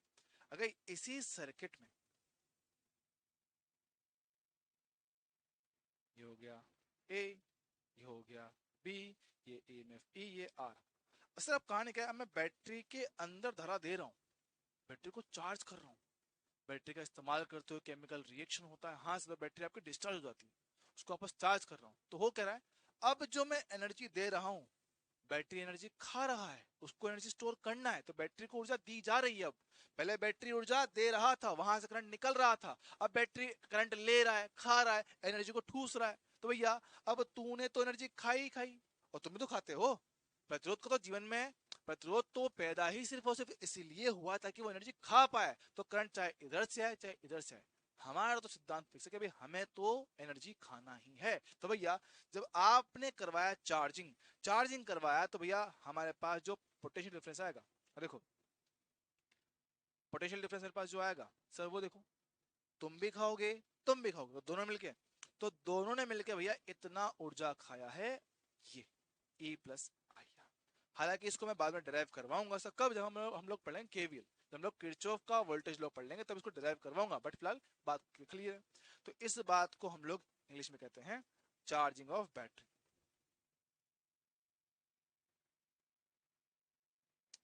अगर इसी सर्किट में ये हो गया ए, ये हो गया बी, ये ईएमएफ ई, ये आर। सर अब कहानी क्या है, अब मैं बैटरी के अंदर धारा दे रहा हूँ, बैटरी को चार्ज कर रहा हूँ, बैटरी का इस्तेमाल करते हुए केमिकल रिएक्शन होता है, हाँ सर बैटरी आपकी डिस्चार्ज हो जाती है, उसको वापस चार्ज कर रहा हूँ। तो हो कह रहा है, अब जो मैं एनर्जी दे रहा हूँ, बैटरी एनर्जी खा रहा है, उसको एनर्जी स्टोर करना है, तो बैटरी को ऊर्जा दी जा रही है। अब पहले बैटरी ऊर्जा दे रहा था, वहां से करंट निकल रहा था, अब बैटरी करंट ले रहा है, खा रहा है, एनर्जी को ठूस रहा है। तो भैया अब तूने तो एनर्जी खाई ही खाई, और तुम भी तो खाते हो। प्रतिरोध का तो जीवन में, प्रतिरोध तो पैदा ही सिर्फ और सिर्फ इसीलिए हुआ ताकि वो एनर्जी खा पाए, तो करंट चाहे इधर से आए चाहे इधर से आए, हमारा तो सिद्धांत फिक्स है कि भाई हमें तो एनर्जी खाना ही है। तो भैया जब आपने करवाया चार्जिंग, चार्जिंग करवाया, तो भैया हमारे पास जो पोटेंशियल डिफरेंस आएगा, देखो पोटेंशियल डिफरेंस मेरे पास जो आएगा सर, वो देखो, तुम भी खाओगे, तुम भी खाओगे, तो दोनों मिलके, तो दोनों ने मिलके भैया इतना ऊर्जा खाया है, ये E प्लस आई आर। हालांकि इसको मैं बाद में डिराइव करवाऊंगा सर, कब, जब हम लोग पढ़ेंगे केवीएल, जब हम लोग किरचॉफ का वोल्टेज लॉ पढ़ लेंगे तब इसको डिराइव करवाऊंगा, बट फिलहाल बात क्लियर है। तो इस बात को हम लोग इंग्लिश में कहते हैं charging of battery,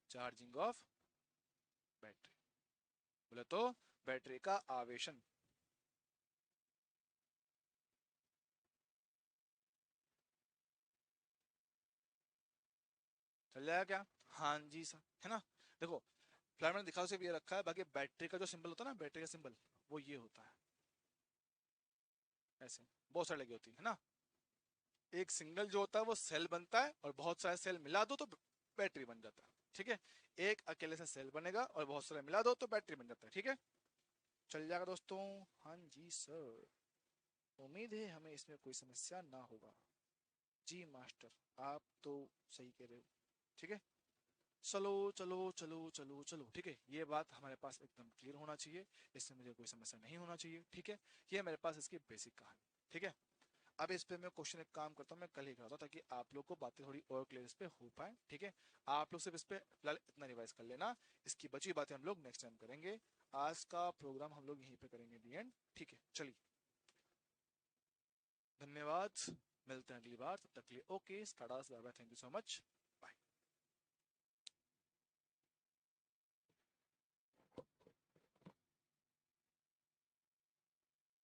charging of battery, बोले तो बैटरी का आवेशन। चल जाएगा क्या? हाँ जी सर, है ना। देखो फिलहाल मैंने दिखा सिर्फ ये रखा है, बाकी बैटरी का जो सिंबल होता है ना, बैटरी का सिंबल वो ये होता है, ऐसे बहुत सारी लगी होती है ना। एक सिंगल जो होता है वो सेल बनता है, और बहुत सारे सेल मिला दो तो बैटरी बन जाता है, ठीक है। एक अकेले से सेल बनेगा और बहुत सारे मिला दो तो बैटरी बन जाता है, ठीक है। चल जाएगा दोस्तों? हाँ जी सर। उम्मीद है हमें इसमें कोई समस्या ना होगा। जी मास्टर, आप तो सही कह रहे हो। ठीक है, चलो चलो चलो चलो चलो, ठीक है, ये बात हमारे पास एकदम क्लियर होना चाहिए। इससे मुझे कोई समस्या नहीं होना चाहिए, ठीक है। ये मेरे पास इसकी बेसिक कहानी, ठीक है। अब इस पे मैं क्वेश्चन एक काम करता हूँ, मैं कल ही कराता हूँ ताकि आप लोग को बातें थोड़ी और क्लियर इस पे हो पाए, ठीक है। आप लोग सिर्फ इस पे फिलहाल इतना रिवाइज कर लेना। इसकी बची बातें हम लोग नेक्स्ट टाइम करेंगे। आज का प्रोग्राम हम लोग यहीं पे करेंगे दी एंड, ठीक है। चलिए, धन्यवाद। मिलते हैं अगली बार, तब तक के लिए okay, tata, bye bye, thank you so much.